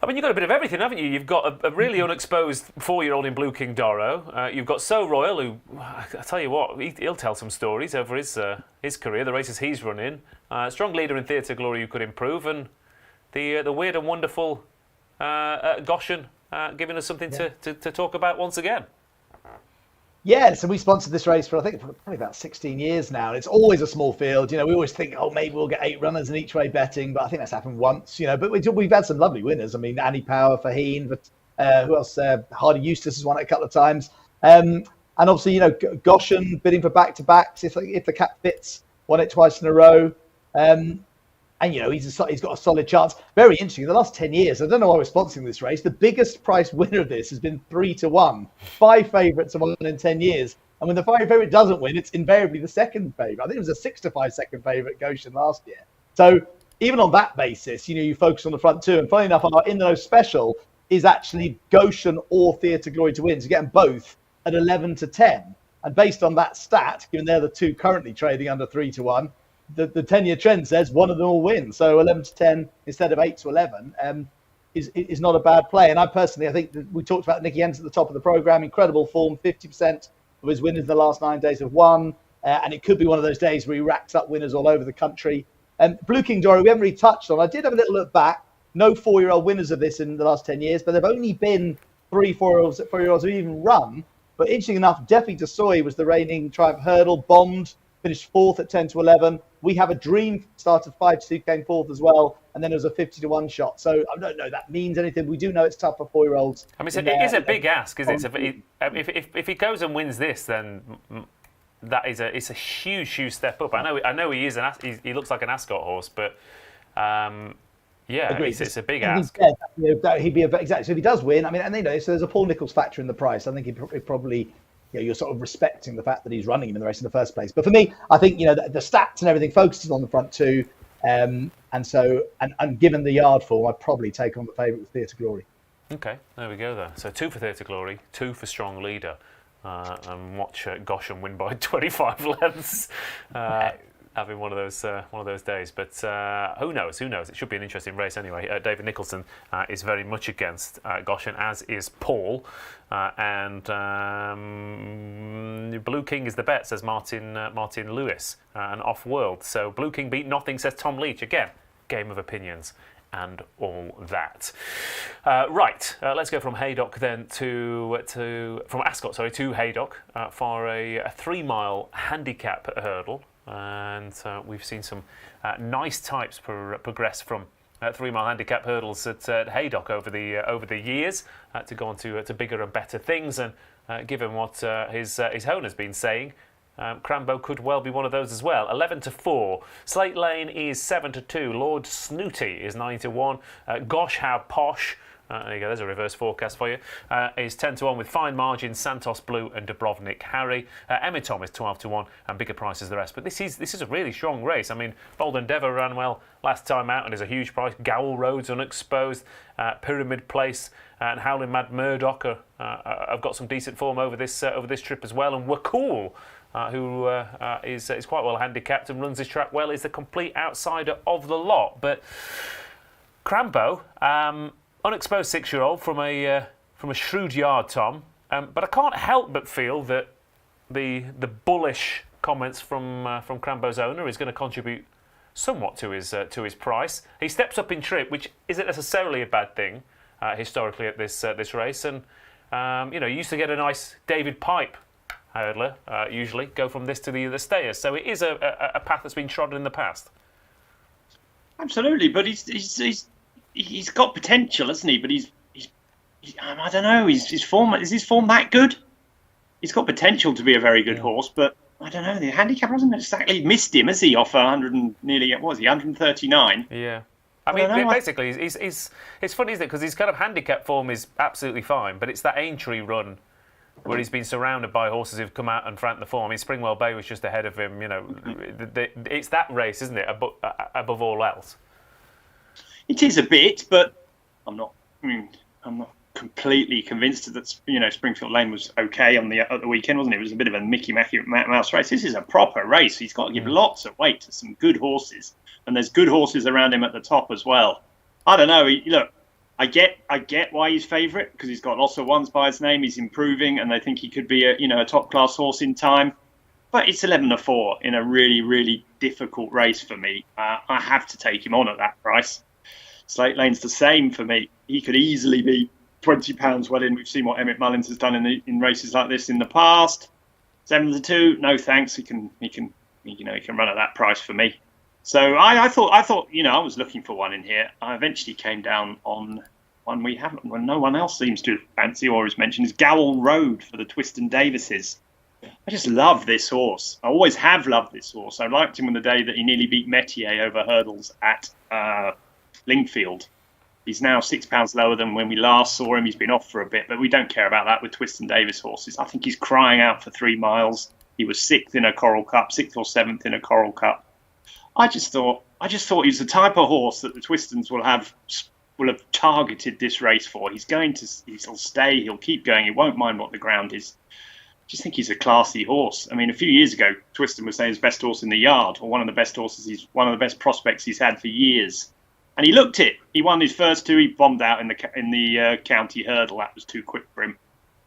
I mean, you've got a bit of everything, haven't you? You've got a really unexposed 4-year-old in Blue King Doro. You've got So Royal, who, I tell you what, he'll tell some stories over his career, the races he's run in. Strong leader in Theatre Glory who could improve, and the weird and wonderful Goshen giving us something to talk about once again. Yeah, so we sponsored this race for, I think, probably about 16 years now. And it's always a small field. We always think, maybe we'll get 8 runners in each way betting. But I think that's happened once, But we've had some lovely winners. I mean, Annie Power, Faheen, but who else? Hardy Eustace has won it a couple of times. And obviously, Goshen bidding for back-to-backs. If the cap fits, won it twice in a row. And, he's got a solid chance. Very interesting. In the last 10 years, I don't know why we're sponsoring this race. The biggest price winner of this has been 3-1. 5 favourites have won in 10 years. And when the 5 favourite doesn't win, it's invariably the second favourite. I think it was a 6-5 second favourite, Goshen, last year. So even on that basis, you focus on the front two. And funny enough, our In the Know special is actually Goshen or Theatre Glory to win. So you get them both at 11-10. And based on that stat, given they're the two currently trading under 3-1, the 10-year trend says one of them will win. So 11-10 instead of 8-11 is not a bad play. And I think that we talked about Nicky Hens at the top of the programme. Incredible form. 50% of his winners in the last 9 days have won. And it could be one of those days where he racks up winners all over the country. Blue King Dory, we haven't really touched on. I did have a little look back. No 4-year-old winners of this in the last 10 years, but there have only been 3 4-year-olds who even run. But interesting enough, Defi Desoy was the reigning Triumph Hurdle, bombed, finished 4th at 10-11. We have a Dream started 5-2, came 4th as well, and then there was a 50-1 shot. So I don't know if that means anything. We do know it's tough for 4-year-olds. I mean, it is a big ask, isn't it? If he goes and wins this, then it's a huge step up. I know he is he looks like an Ascot horse, but it's a big ask. He'd be exactly. So if he does win, I mean, and so there's a Paul Nicholls factor in the price. I think he'd probably. You're sort of respecting the fact that he's running him in the race in the first place. But for me, I think the stats and everything focuses on the front two, and given the yard form, I'd probably take on the favourite with Theatre Glory. Okay, there we go. There. So 2 for Theatre Glory, 2 for Strong Leader, and watch Goshen win by 25 lengths. Having one of those days, but who knows? It should be an interesting race anyway. David Nicholson is very much against Goshen, as is Paul, and Blue King is the bet, says Martin Lewis, and Off World. So Blue King beat nothing, says Tom Leach. Again, game of opinions and all that. Let's go from Haydock then from Ascot, to Haydock for a 3-mile handicap hurdle. And we've seen some nice types progress from 3-mile handicap hurdles at Haydock over the years to go on to bigger and better things. And given what his owner's been saying, Crambo could well be one of those as well. 11-4. Slate Lane is 7-2. Lord Snooty is 9-1. Gosh, how posh. There you go, there's a reverse forecast for you. Is 10-1 with fine margins, Santos Blue and Dubrovnik Harry. Emitom is 12-1 and bigger prices the rest. But this is a really strong race. I mean, Bold Endeavour ran well last time out and is a huge price. Gowl Roads Unexposed, Pyramid Place and Howling Mad Murdoch have got some decent form over this trip as well. And We're Cool, who is quite well handicapped and runs this track well, is the complete outsider of the lot. But Crambo, unexposed 6-year-old from a shrewd yard, Tom. But I can't help but feel that the bullish comments from Crambo's owner is going to contribute somewhat to his price. He steps up in trip, which isn't necessarily a bad thing historically at this race. And you used to get a nice David Pipe hurdler usually go from this to the stayers. So it is a path that's been trodden in the past. Absolutely, but he's got potential, hasn't he? But he's I don't know. His form is that good? He's got potential to be a very good horse, but I don't know. The handicap hasn't exactly missed him, has he? Off 100 and nearly, what was he? 139. Yeah. I mean, basically, it's funny, isn't it? Because his kind of handicap form is absolutely fine, but it's that Aintree run where he's been surrounded by horses who've come out and franked the form. I mean, Springwell Bay was just ahead of him. It's that race, isn't it? Above all else. It is a bit, but I'm not completely convinced that Springfield Lane was okay at the weekend, wasn't it? It was a bit of a Mickey Mouse race. This is a proper race. He's got to give lots of weight to some good horses, and there's good horses around him at the top as well. I don't know. Look, I get why he's favourite, because he's got lots of ones by his name. He's improving, and they think he could be a top class horse in time. But it's 11-4 in a really, really difficult race for me. I have to take him on at that price. Slate Lane's the same for me. He could easily be £20 well in. We've seen what Emmett Mullins has done in races like this in the past. 7-2, no thanks. He can run at that price for me. So I thought I was looking for one in here. I eventually came down on one we haven't, when no one else seems to fancy or has mentioned, is Gowl Road for the Twiston Davises. I just love this horse. I always have loved this horse. I liked him on the day that he nearly beat Metier over hurdles at Lingfield. He's now £6 lower than when we last saw him. He's been off for a bit, but we don't care about that with Twiston Davis horses. I think he's crying out for 3 miles. He was 6th in a Coral Cup, 6th or 7th in a Coral Cup. I just thought he was the type of horse that the Twistons will have targeted this race for. He'll stay, he'll keep going, he won't mind what the ground is. I just think he's a classy horse. I mean, a few years ago, Twiston was saying his best horse in the yard, or one of the best horses, one of the best prospects he's had for years. And he looked it. He won his first 2. He bombed out in the county hurdle. That was too quick for him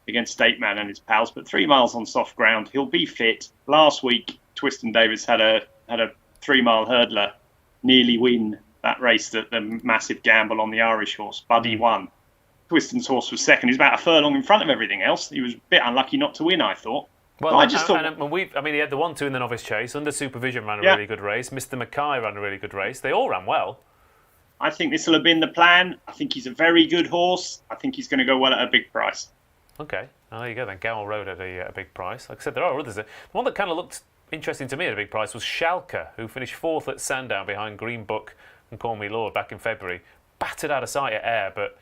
against State Man and his pals. But 3 miles on soft ground, he'll be fit. Last week, Twiston Davis had a 3-mile hurdler nearly win that race, the massive gamble on the Irish horse. Buddy won. Twiston's horse was second. He was about a furlong in front of everything else. He was a bit unlucky not to win, I thought. Well, I just thought. He had the 1-2 in the novice chase. Under supervision ran a really good race. Mr. Mackay ran a really good race. They all ran well. I think this will have been the plan. I think he's a very good horse. I think he's going to go well at a big price. Okay, well, there you go then. Gamble Road at a big price. Like I said, there are others. The one that kind of looked interesting to me at a big price was Schalke, who finished 4th at Sandown behind Green Book and Call Me Lord back in February. Battered out of sight at Ayr, but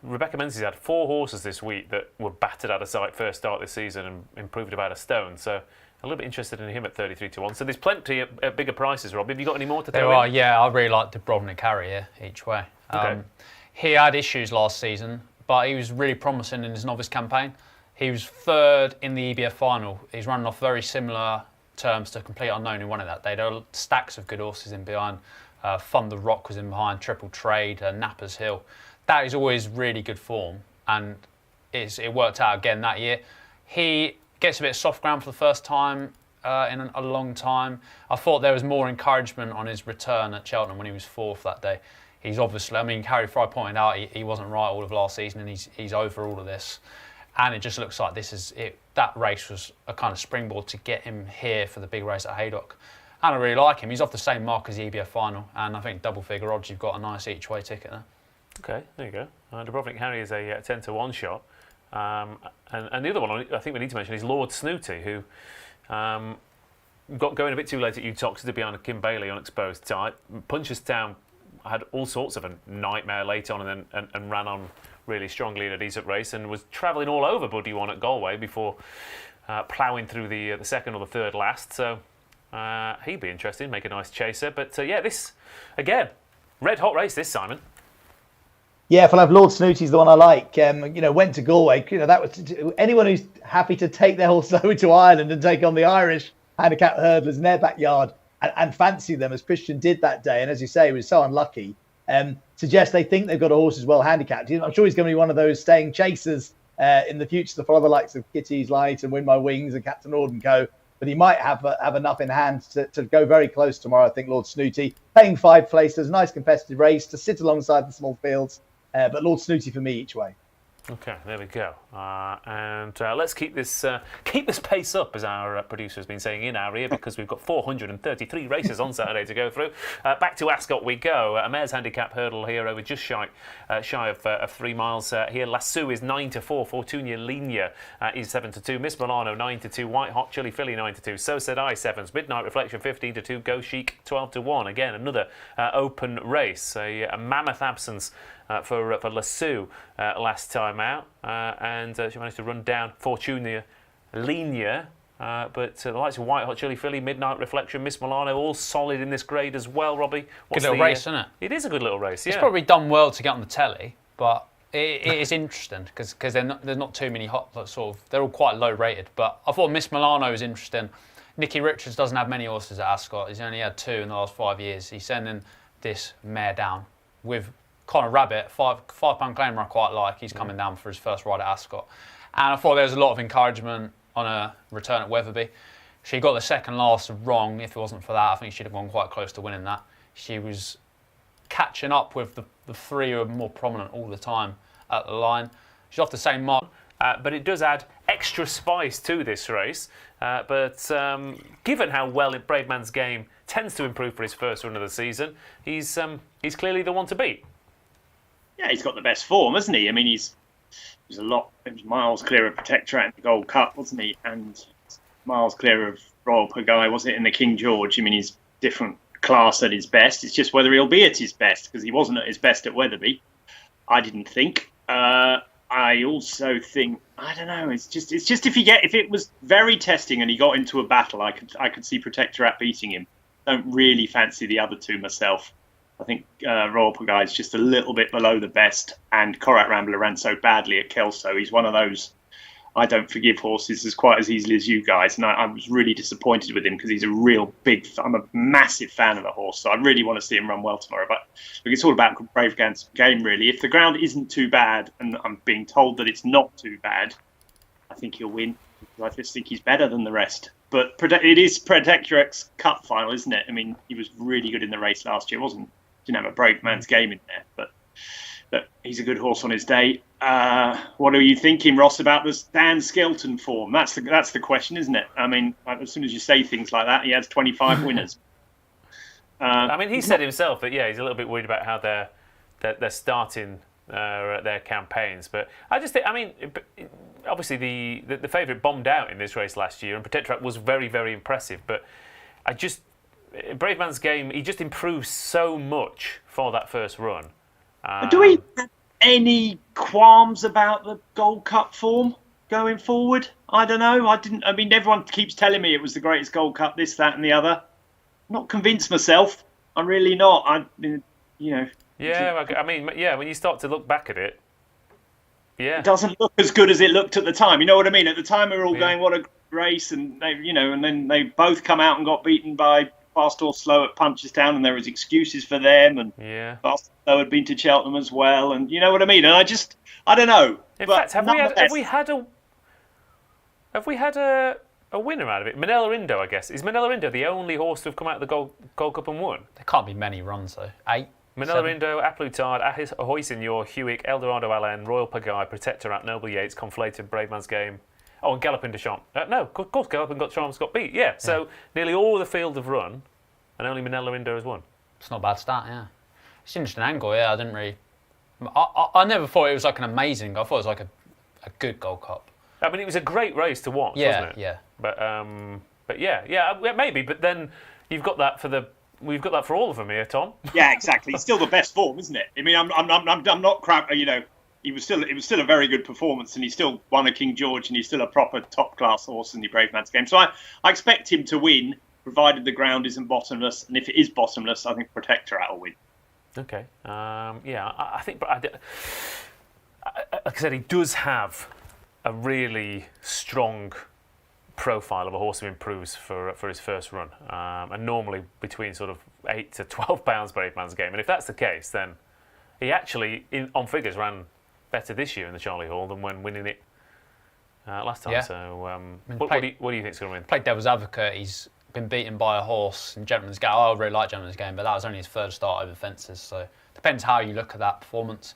Rebecca Menzies had 4 horses this week that were battered out of sight first start this season and improved about a stone. So a little bit interested in him at 33-1. So there's plenty at bigger prices, Rob. Have you got any more to throw in? There are, yeah. I really like Dubrovnik Carrier each way. Okay. He had issues last season, but he was really promising in his novice campaign. He was 3rd in the EBF final. He's running off very similar terms to Complete Unknown, who won it that day. There were stacks of good horses in behind. Thunder Rock was in behind, Triple Trade, Nappers Hill. That is always really good form, and it worked out again that year. He gets a bit of soft ground for the first time in a long time. I thought there was more encouragement on his return at Cheltenham when he was 4th that day. He's obviously, Harry Fry pointed out he wasn't right all of last season, and he's over all of this. And it just looks like this is it. That race was a kind of springboard to get him here for the big race at Haydock. And I really like him. He's off the same mark as the EBF final, and I think double figure odds, you've got a nice each way ticket there. Okay, there you go. Dubrovnik Harry is a 10-1 shot. And the other one I think we need to mention is Lord Snooty, who got going a bit too late at Utox to behind Kim Bailey on exposed type. Punchestown had all sorts of a nightmare late on and ran on really strongly in a decent race and was travelling all over Buddy One at Galway before ploughing through the second or the third last. So he'd be interesting, make a nice chaser. But this, again, red hot race this, Simon. Yeah, if I have Lord Snooty's the one I like. Went to Galway. That was anyone who's happy to take their horse over to Ireland and take on the Irish handicap hurdlers in their backyard and fancy them as Christian did that day. And as you say, he was so unlucky. Suggests they think they've got a horse as well handicapped. I'm sure he's going to be one of those staying chasers in the future to follow the likes of Kitty's Light and Win My Wings and Captain Ord and Co. But he might have enough in hand to go very close tomorrow. I think Lord Snooty paying 5 places, nice competitive race to sit alongside the small fields. But Lord Snooty for me each way. Okay, there we go. And let's keep this pace up, as our producer has been saying in our ear, because we've got 433 races on Saturday to go through. Back to Ascot we go. A mare's handicap hurdle here over just shy of 3 miles here. Lasso is 9-4. Fortunia Linia is 7-2. Miss Milano 9-2. White Hot Chili Philly 9-2. So Said I 7s. Midnight Reflection 15-2. Go Chic 12-1. Again, another open race. A mammoth absence for Lasso last time out, and she managed to run down Fortunia Linia, but the likes of White Hot Chili Philly, Midnight Reflection, Miss Milano, all solid in this grade as well, Robbie. Good little race, isn't it? It is a good little race, yeah. It's probably done well to get on the telly, but it is interesting because there's not too many they're all quite low rated, but I thought Miss Milano was interesting. Nicky Richards doesn't have many horses at Ascot. He's only had 2 in the last 5 years. He's sending this mare down with Connor Rabbit, £5 claimer I quite like. He's coming down for his first ride at Ascot. And I thought there was a lot of encouragement on her return at Wetherby. She got the second last wrong. If it wasn't for that, I think she'd have gone quite close to winning that. She was catching up with the 3 who are more prominent all the time at the line. She's off the same mark. But it does add extra spice to this race. But given how well Brave Man's Game tends to improve for his first run of the season, he's clearly the one to beat. Yeah, he's got the best form, hasn't he? I mean, he was miles clear of Protectorate in the Gold Cup, wasn't he? And miles clear of Royal Pagaille, was it, in the King George? I mean, he's different class at his best. It's just whether he'll be at his best, because he wasn't at his best at Wetherby, I didn't think. I also think, I don't know, it's just if it was very testing and he got into a battle, I could see Protectorat beating him. Don't really fancy the other two myself. I think Royal Pagaille is just a little bit below the best, and Korat Rambler ran so badly at Kelso. He's one of those, I don't forgive horses as quite as easily as you guys, and I was really disappointed with him because he's I'm a massive fan of the horse, so I really want to see him run well tomorrow. But look, it's all about Brave game, really. If the ground isn't too bad, and I'm being told that it's not too bad, I think he'll win. I just think he's better than the rest. But it is Protectorat's Cup final, isn't it? I mean, he was really good in the race last year. Didn't have a Brave Man's Game in there, but he's a good horse on his day. What are you thinking, Ross, about this Dan Skelton form? That's the question, isn't it? I mean, as soon as you say things like that, he has 25 winners. I mean, he said himself that he's a little bit worried about how they're starting their campaigns. But I just think, I mean, obviously the favourite bombed out in this race last year, and Protectorat was very, very impressive. But Brave Man's Game, he just improved so much for that first run. Do we have any qualms about the Gold Cup form going forward? I don't know. I mean, everyone keeps telling me it was the greatest Gold Cup, this, that, and the other. I'm not convinced myself. I'm really not. Yeah, I mean, when you start to look back at it, it doesn't look as good as it looked at the time. You know what I mean? At the time, we were all going, "What a race!" And and then they both come out and got beaten by Fast or Slow at Punchestown, and there was excuses for them, and Fast or Slow had been to Cheltenham as well, and you know what I mean. And I don't know. In fact, have we had a winner out of it? Manella Indo, I guess. Is Manella Indo the only horse to have come out of the Gold Cup and won? There can't be many runs though. 8. Manella Indo, Aplutard, Ahoy Signor, Hewick, Eldorado Allen, Royal Pagaille, Protectorat, Noble Yates, Conflated, Brave Man's Game. Oh, and Galloping de Champs. No, of course, Galloping got Champs got beat. Yeah, so nearly all the field have run, and only Manella Indo has won. It's not a bad start, yeah. It's an interesting angle, yeah. I didn't really... I never thought it was like an amazing... I thought it was like a good Gold Cup. I mean, it was a great race to watch, wasn't it? Yeah. But maybe. But then you've got that we've got that for all of them here, Tom. Yeah, exactly. It's still the best form, isn't it? I mean, I'm not crap. It was still a very good performance, and he still won a King George, and he's still a proper top class horse in the Brave Man's Game. So I expect him to win, provided the ground isn't bottomless. And if it is bottomless, I think Protectorat will win. Okay. I think, like I said, he does have a really strong profile of a horse who improves for his first run, and normally between sort of £8 to £12 Brave Man's Game. And if that's the case, then he actually, on figures, ran better this year in the Charlie Hall than when winning it last time. Yeah. So, what do you think is going to win? Played devil's advocate. He's been beaten by a horse in Gentleman's Game. I really like Gentleman's Game, but that was only his third start over fences. So depends how you look at that performance.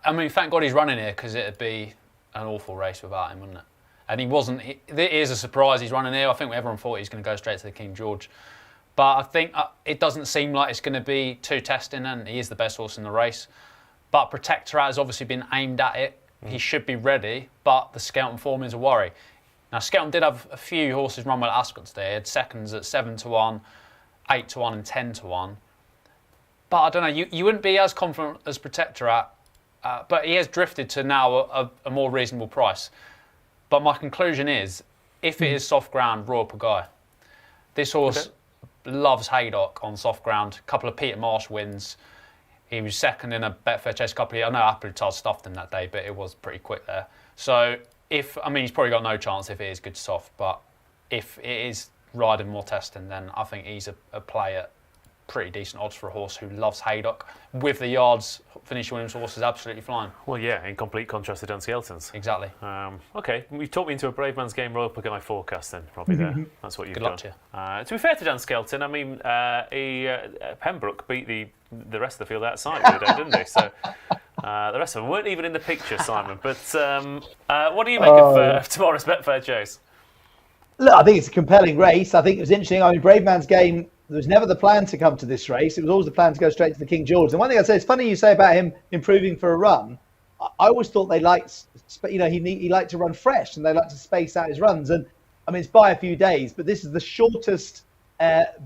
I mean, thank God he's running here, because it'd be an awful race without him, wouldn't it? And he wasn't. It is a surprise he's running here. I think everyone thought he was going to go straight to the King George. But I think it doesn't seem like it's going to be too testing, and he is the best horse in the race. But Protectorat has obviously been aimed at it. He should be ready, but the Skelton form is a worry. Now, Skelton did have a few horses run well at Ascot today. He had seconds at 7 to 1, 8 to 1 and 10 to 1. But I don't know, you wouldn't be as confident as Protectorat, but he has drifted to now a more reasonable price. But my conclusion is, if it is soft ground, Royal Pagaille. This horse loves Haydock on soft ground. A couple of Peter Marsh wins. He was second in a Betfair Chase a couple of years. I know Aplutard stuffed him that day, but it was pretty quick there. So, he's probably got no chance if it is good soft, but if it is riding more testing, then I think he's a play at pretty decent odds for a horse who loves Haydock. With the yards, Finisher Williams' horse is absolutely flying. Well, yeah, in complete contrast to Dan Skelton's. Exactly. Okay, we've talked me into a Brave Man's Game Royal Pagaille forecast then, Robbie, there. That's what you've Good done. luck to you. To be fair to Dan Skelton, I mean, Pembroke beat the rest of the field outside the other day, didn't they? So the rest of them weren't even in the picture, Simon. But what do you make of tomorrow's Betfair Chase? Look, I think it's a compelling race. I think it was interesting. I mean, Brave Man's Game, there was never the plan to come to this race. It was always the plan to go straight to the King George. And one thing I'd say, it's funny you say about him improving for a run. I always thought they liked, he liked to run fresh, and they liked to space out his runs. And I mean, it's by a few days, but this is the shortest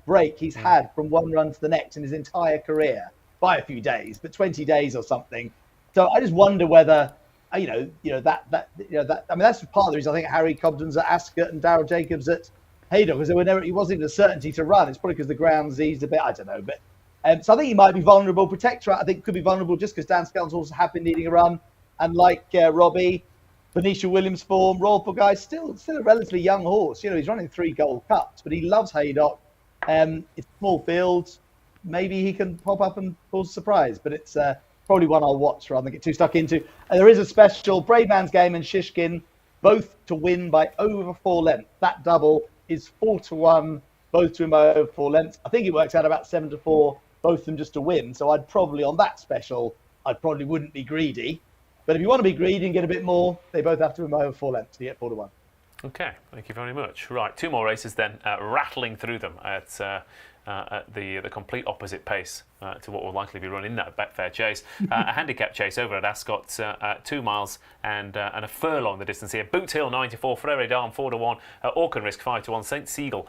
break he's had from one run to the next in his entire career, by a few days, but 20 days or something. So I just wonder whether, I mean, that's part of the reason I think Harry Cobden's at Ascot and Darryl Jacobs at Haydock, because he wasn't even a certainty to run. It's probably because the ground's eased a bit. I don't know, but so I think he might be vulnerable. Protectorate, I think, could be vulnerable just because Dan Skelton's horses have been needing a run, and like Robbie, Benicia Williams' form, Royal Guy's still a relatively young horse. He's running 3 Gold Cups, but he loves Haydock. It's a small field. Maybe he can pop up and cause a surprise, but it's probably one I'll watch rather than get too stuck into. And there is a special, Brave Man's Game and Shishkin, both to win by over 4 lengths. That double is 4-1, both to win by over 4 lengths. I think it works out about 7-4, both of them just to win. So I'd probably, on that special, wouldn't be greedy. But if you want to be greedy and get a bit more, they both have to win by over 4 lengths to get 4-1. Okay, thank you very much. Right, 2 more races then, rattling through them at the complete opposite pace to what will likely be run in that Betfair Chase. A handicap chase over at Ascot, 2 miles and a furlong the distance here. Boot Hill 94, Frere Darm 4-1, Auchan Risk 5-1, St Segal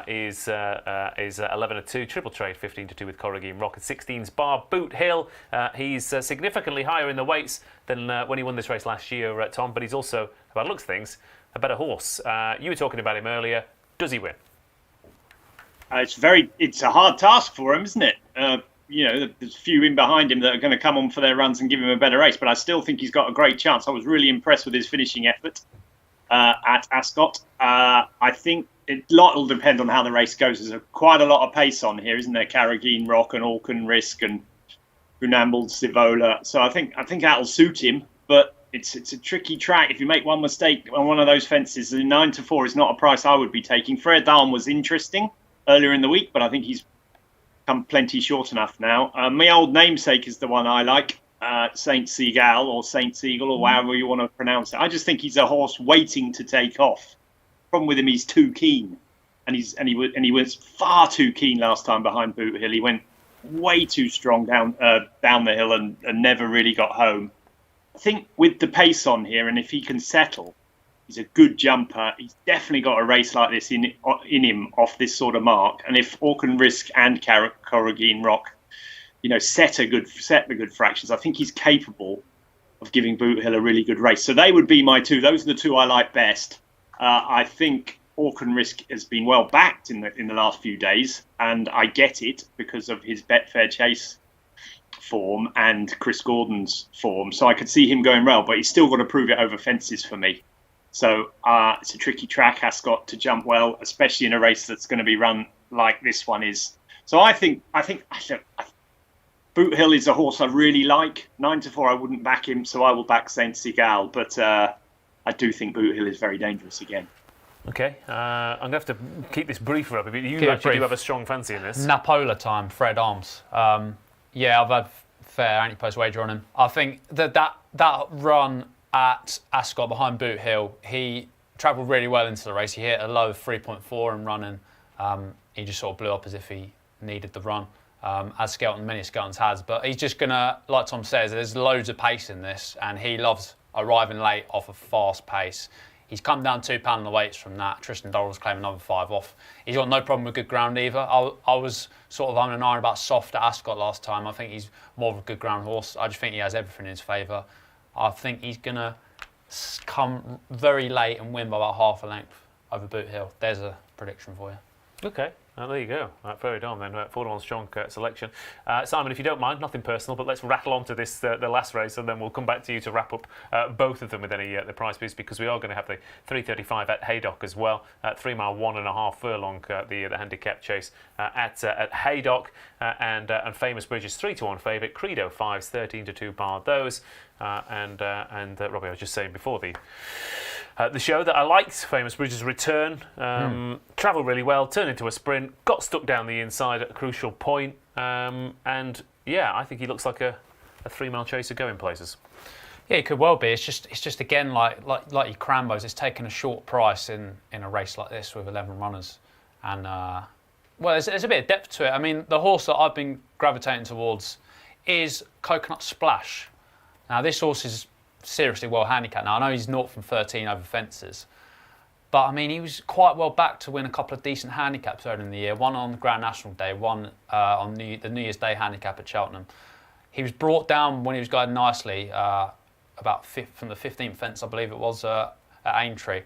is 11-2, Triple Trade 15-2 with Corrigine Rock at 16's Bar. Boot Hill, he's significantly higher in the weights than when he won this race last year, Tom, but he's also, by the looks of things, a better horse. You were talking about him earlier. Does he win? It's a hard task for him, isn't it? There's a few in behind him that are going to come on for their runs and give him a better race, but I still think he's got a great chance. I was really impressed with his finishing effort at Ascot. I think a lot will depend on how the race goes. There's quite a lot of pace on here, isn't there? Carrageen Rock and Auchan Risk and Unambled Sivola. So I think that'll suit him, but it's a tricky track. If you make one mistake on one of those fences, the 9-4 is not a price I would be taking. Frere Darm was interesting earlier in the week, but I think he's come plenty short enough now. My old namesake is the one I like, Saint Segal or Saint Segal or however you want to pronounce it. I just think he's a horse waiting to take off. Problem with him, he's too keen, and he was far too keen last time behind Boot Hill. He went way too strong down the hill and never really got home. I think with the pace on here, and if he can settle, he's a good jumper. He's definitely got a race like this in him off this sort of mark. And if Auchan Risk and Corrigine Rock, set the good fractions, I think he's capable of giving Boot Hill a really good race. So they would be my 2. Those are the 2 I like best. I think Auchan Risk has been well backed in the last few days, and I get it because of his Betfair Chase form and Chris Gordon's form. So I could see him going well, but he's still got to prove it over fences for me. So it's a tricky track, Ascot, to jump well, especially in a race that's going to be run like this one is. So I think Boot Hill is a horse I really like. 9-4, I wouldn't back him, so I will back Saint Segal. But I do think Boot Hill is very dangerous again. Okay, I'm going to have to keep this brief for a bit. You actually do have a strong fancy in this. Napola time, Fred Arms. Yeah, I've had fair anti-post wager on him. I think that run at Ascot behind Boot Hill, he travelled really well into the race. He hit a low of 3.4 and running. He just sort of blew up as if he needed the run, as many Skeltons has. But he's just going to, like Tom says, there's loads of pace in this, and he loves arriving late off a fast pace. He's come down £2 on the weights from that. Tristan Dorrell's claimed another 5 off. He's got no problem with good ground either. I was sort of on and on about soft at Ascot last time. I think he's more of a good ground horse. I just think he has everything in his favour. I think he's going to come very late and win by about half a length over Boot Hill. There's a prediction for you. Okay, there you go. Very done then. 4-1 strong selection. Simon, if you don't mind, nothing personal, but let's rattle on to this the last race, and then we'll come back to you to wrap up both of them with any the prize boost, because we are going to have the 3:35 at Haydock as well. 3 mile 1.5 furlong the handicap chase at Haydock, and Famous Bridges 3-1 favourite. Credo 5s 13-2 bar those. And Robbie, I was just saying before the show that I liked Famous Bridges' return. Travelled really well, turned into a sprint, got stuck down the inside at a crucial point, and yeah, I think he looks like a 3 mile chaser going places. Yeah, it could well be. It's just again like your Crambos. It's taken a short price in a race like this with 11 runners, and there's a bit of depth to it. I mean, the horse that I've been gravitating towards is Coconut Splash. Now, this horse is seriously well handicapped. Now, I know he's 0 from 13 over fences, But I mean, he was quite well backed to win a couple of decent handicaps earlier in the year. One on Grand National Day, one on the New Year's Day handicap at Cheltenham. He was brought down when he was going nicely, from the 15th fence, I believe it was, at Aintree.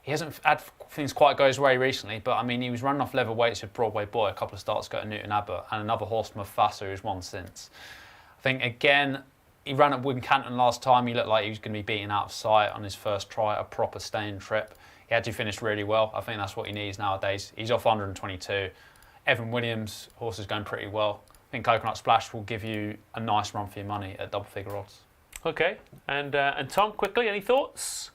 He hasn't had things quite go his way recently, but I mean, he was running off level weights with Broadway Boy a couple of starts ago at Newton Abbot, and another horse, Mufasa, who's won since. I think, again, he ran at Wincanton last time. He looked like he was going to be beaten out of sight on his first try at a proper staying trip. He actually finished really well. I think that's what he needs nowadays. He's off 122. Evan Williams, horse is going pretty well. I think Coconut Splash will give you a nice run for your money at double figure odds. Okay, and Tom, quickly, any thoughts?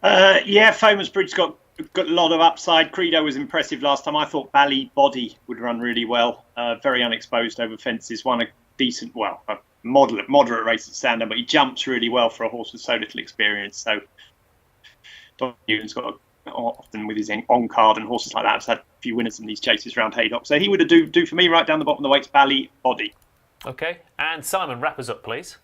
Famous Bridge got a lot of upside. Credo was impressive last time. I thought Bally Body would run really well. Very unexposed over fences. Won a decent, a moderate race at Sandown, but he jumps really well for a horse with so little experience. So Don Newton's got often with his on card and horses like that. I've had a few winners in these chases around Haydock. So he would do for me right down the bottom of the weights, Bally Body. Okay, and Simon, wrap us up, please.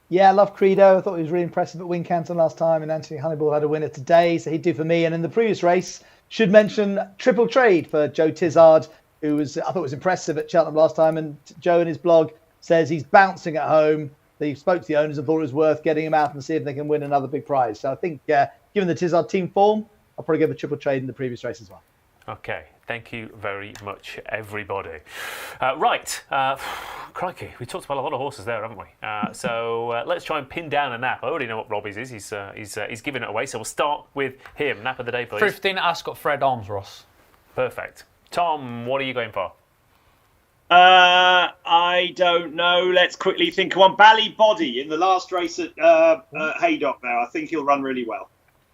Yeah, I love Credo. I thought he was really impressive at Wincanton last time, and Anthony Honeyball had a winner today, so he'd do for me. And in the previous race, should mention Triple Trade for Joe Tizard, who I thought was impressive at Cheltenham last time. And Joe in his blog says he's bouncing at home. They spoke to the owners and thought it was worth getting him out and see if they can win another big prize. So I think, given the Tizard team form, I'll probably give a Triple Trade in the previous race as well. Okay, thank you very much, everybody. Crikey, we talked about a lot of horses there, haven't we? So let's try and pin down a nap. I already know what Robbie's is. He's giving it away, so we'll start with him. Nap of the day, please. 15 Ascot Fred Arms, Ross. Perfect. Tom, what are you going for? I don't know. Let's quickly think of one. Bally Body in the last race at Haydock there. I think he'll run really well.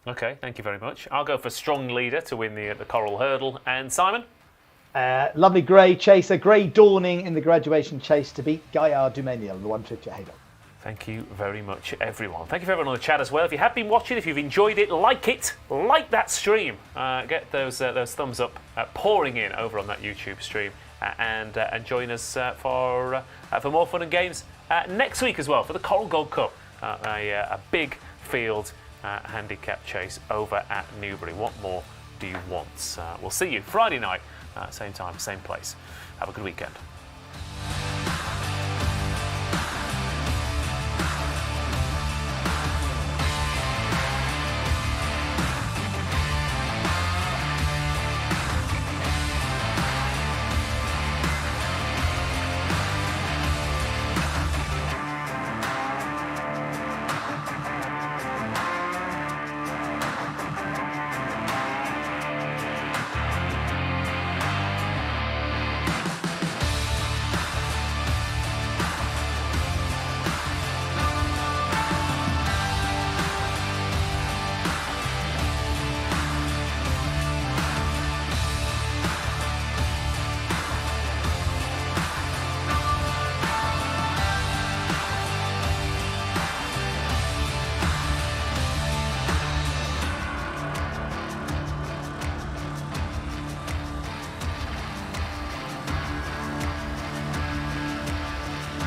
Okay, thank you very much. I'll go for Strong Leader to win the Coral Hurdle. And Simon? Lovely Grey Chaser, Grey Dawning in the Graduation Chase to beat Gaillard Dumenial in the 150 at Haydock. Thank you very much, everyone. Thank you for everyone on the chat as well. If you have been watching, if you've enjoyed it, like that stream. Get those thumbs up pouring in over on that YouTube stream, and join us for more fun and games next week as well for the Coral Gold Cup, a big field handicap chase over at Newbury. What more do you want? We'll see you Friday night, same time, same place. Have a good weekend.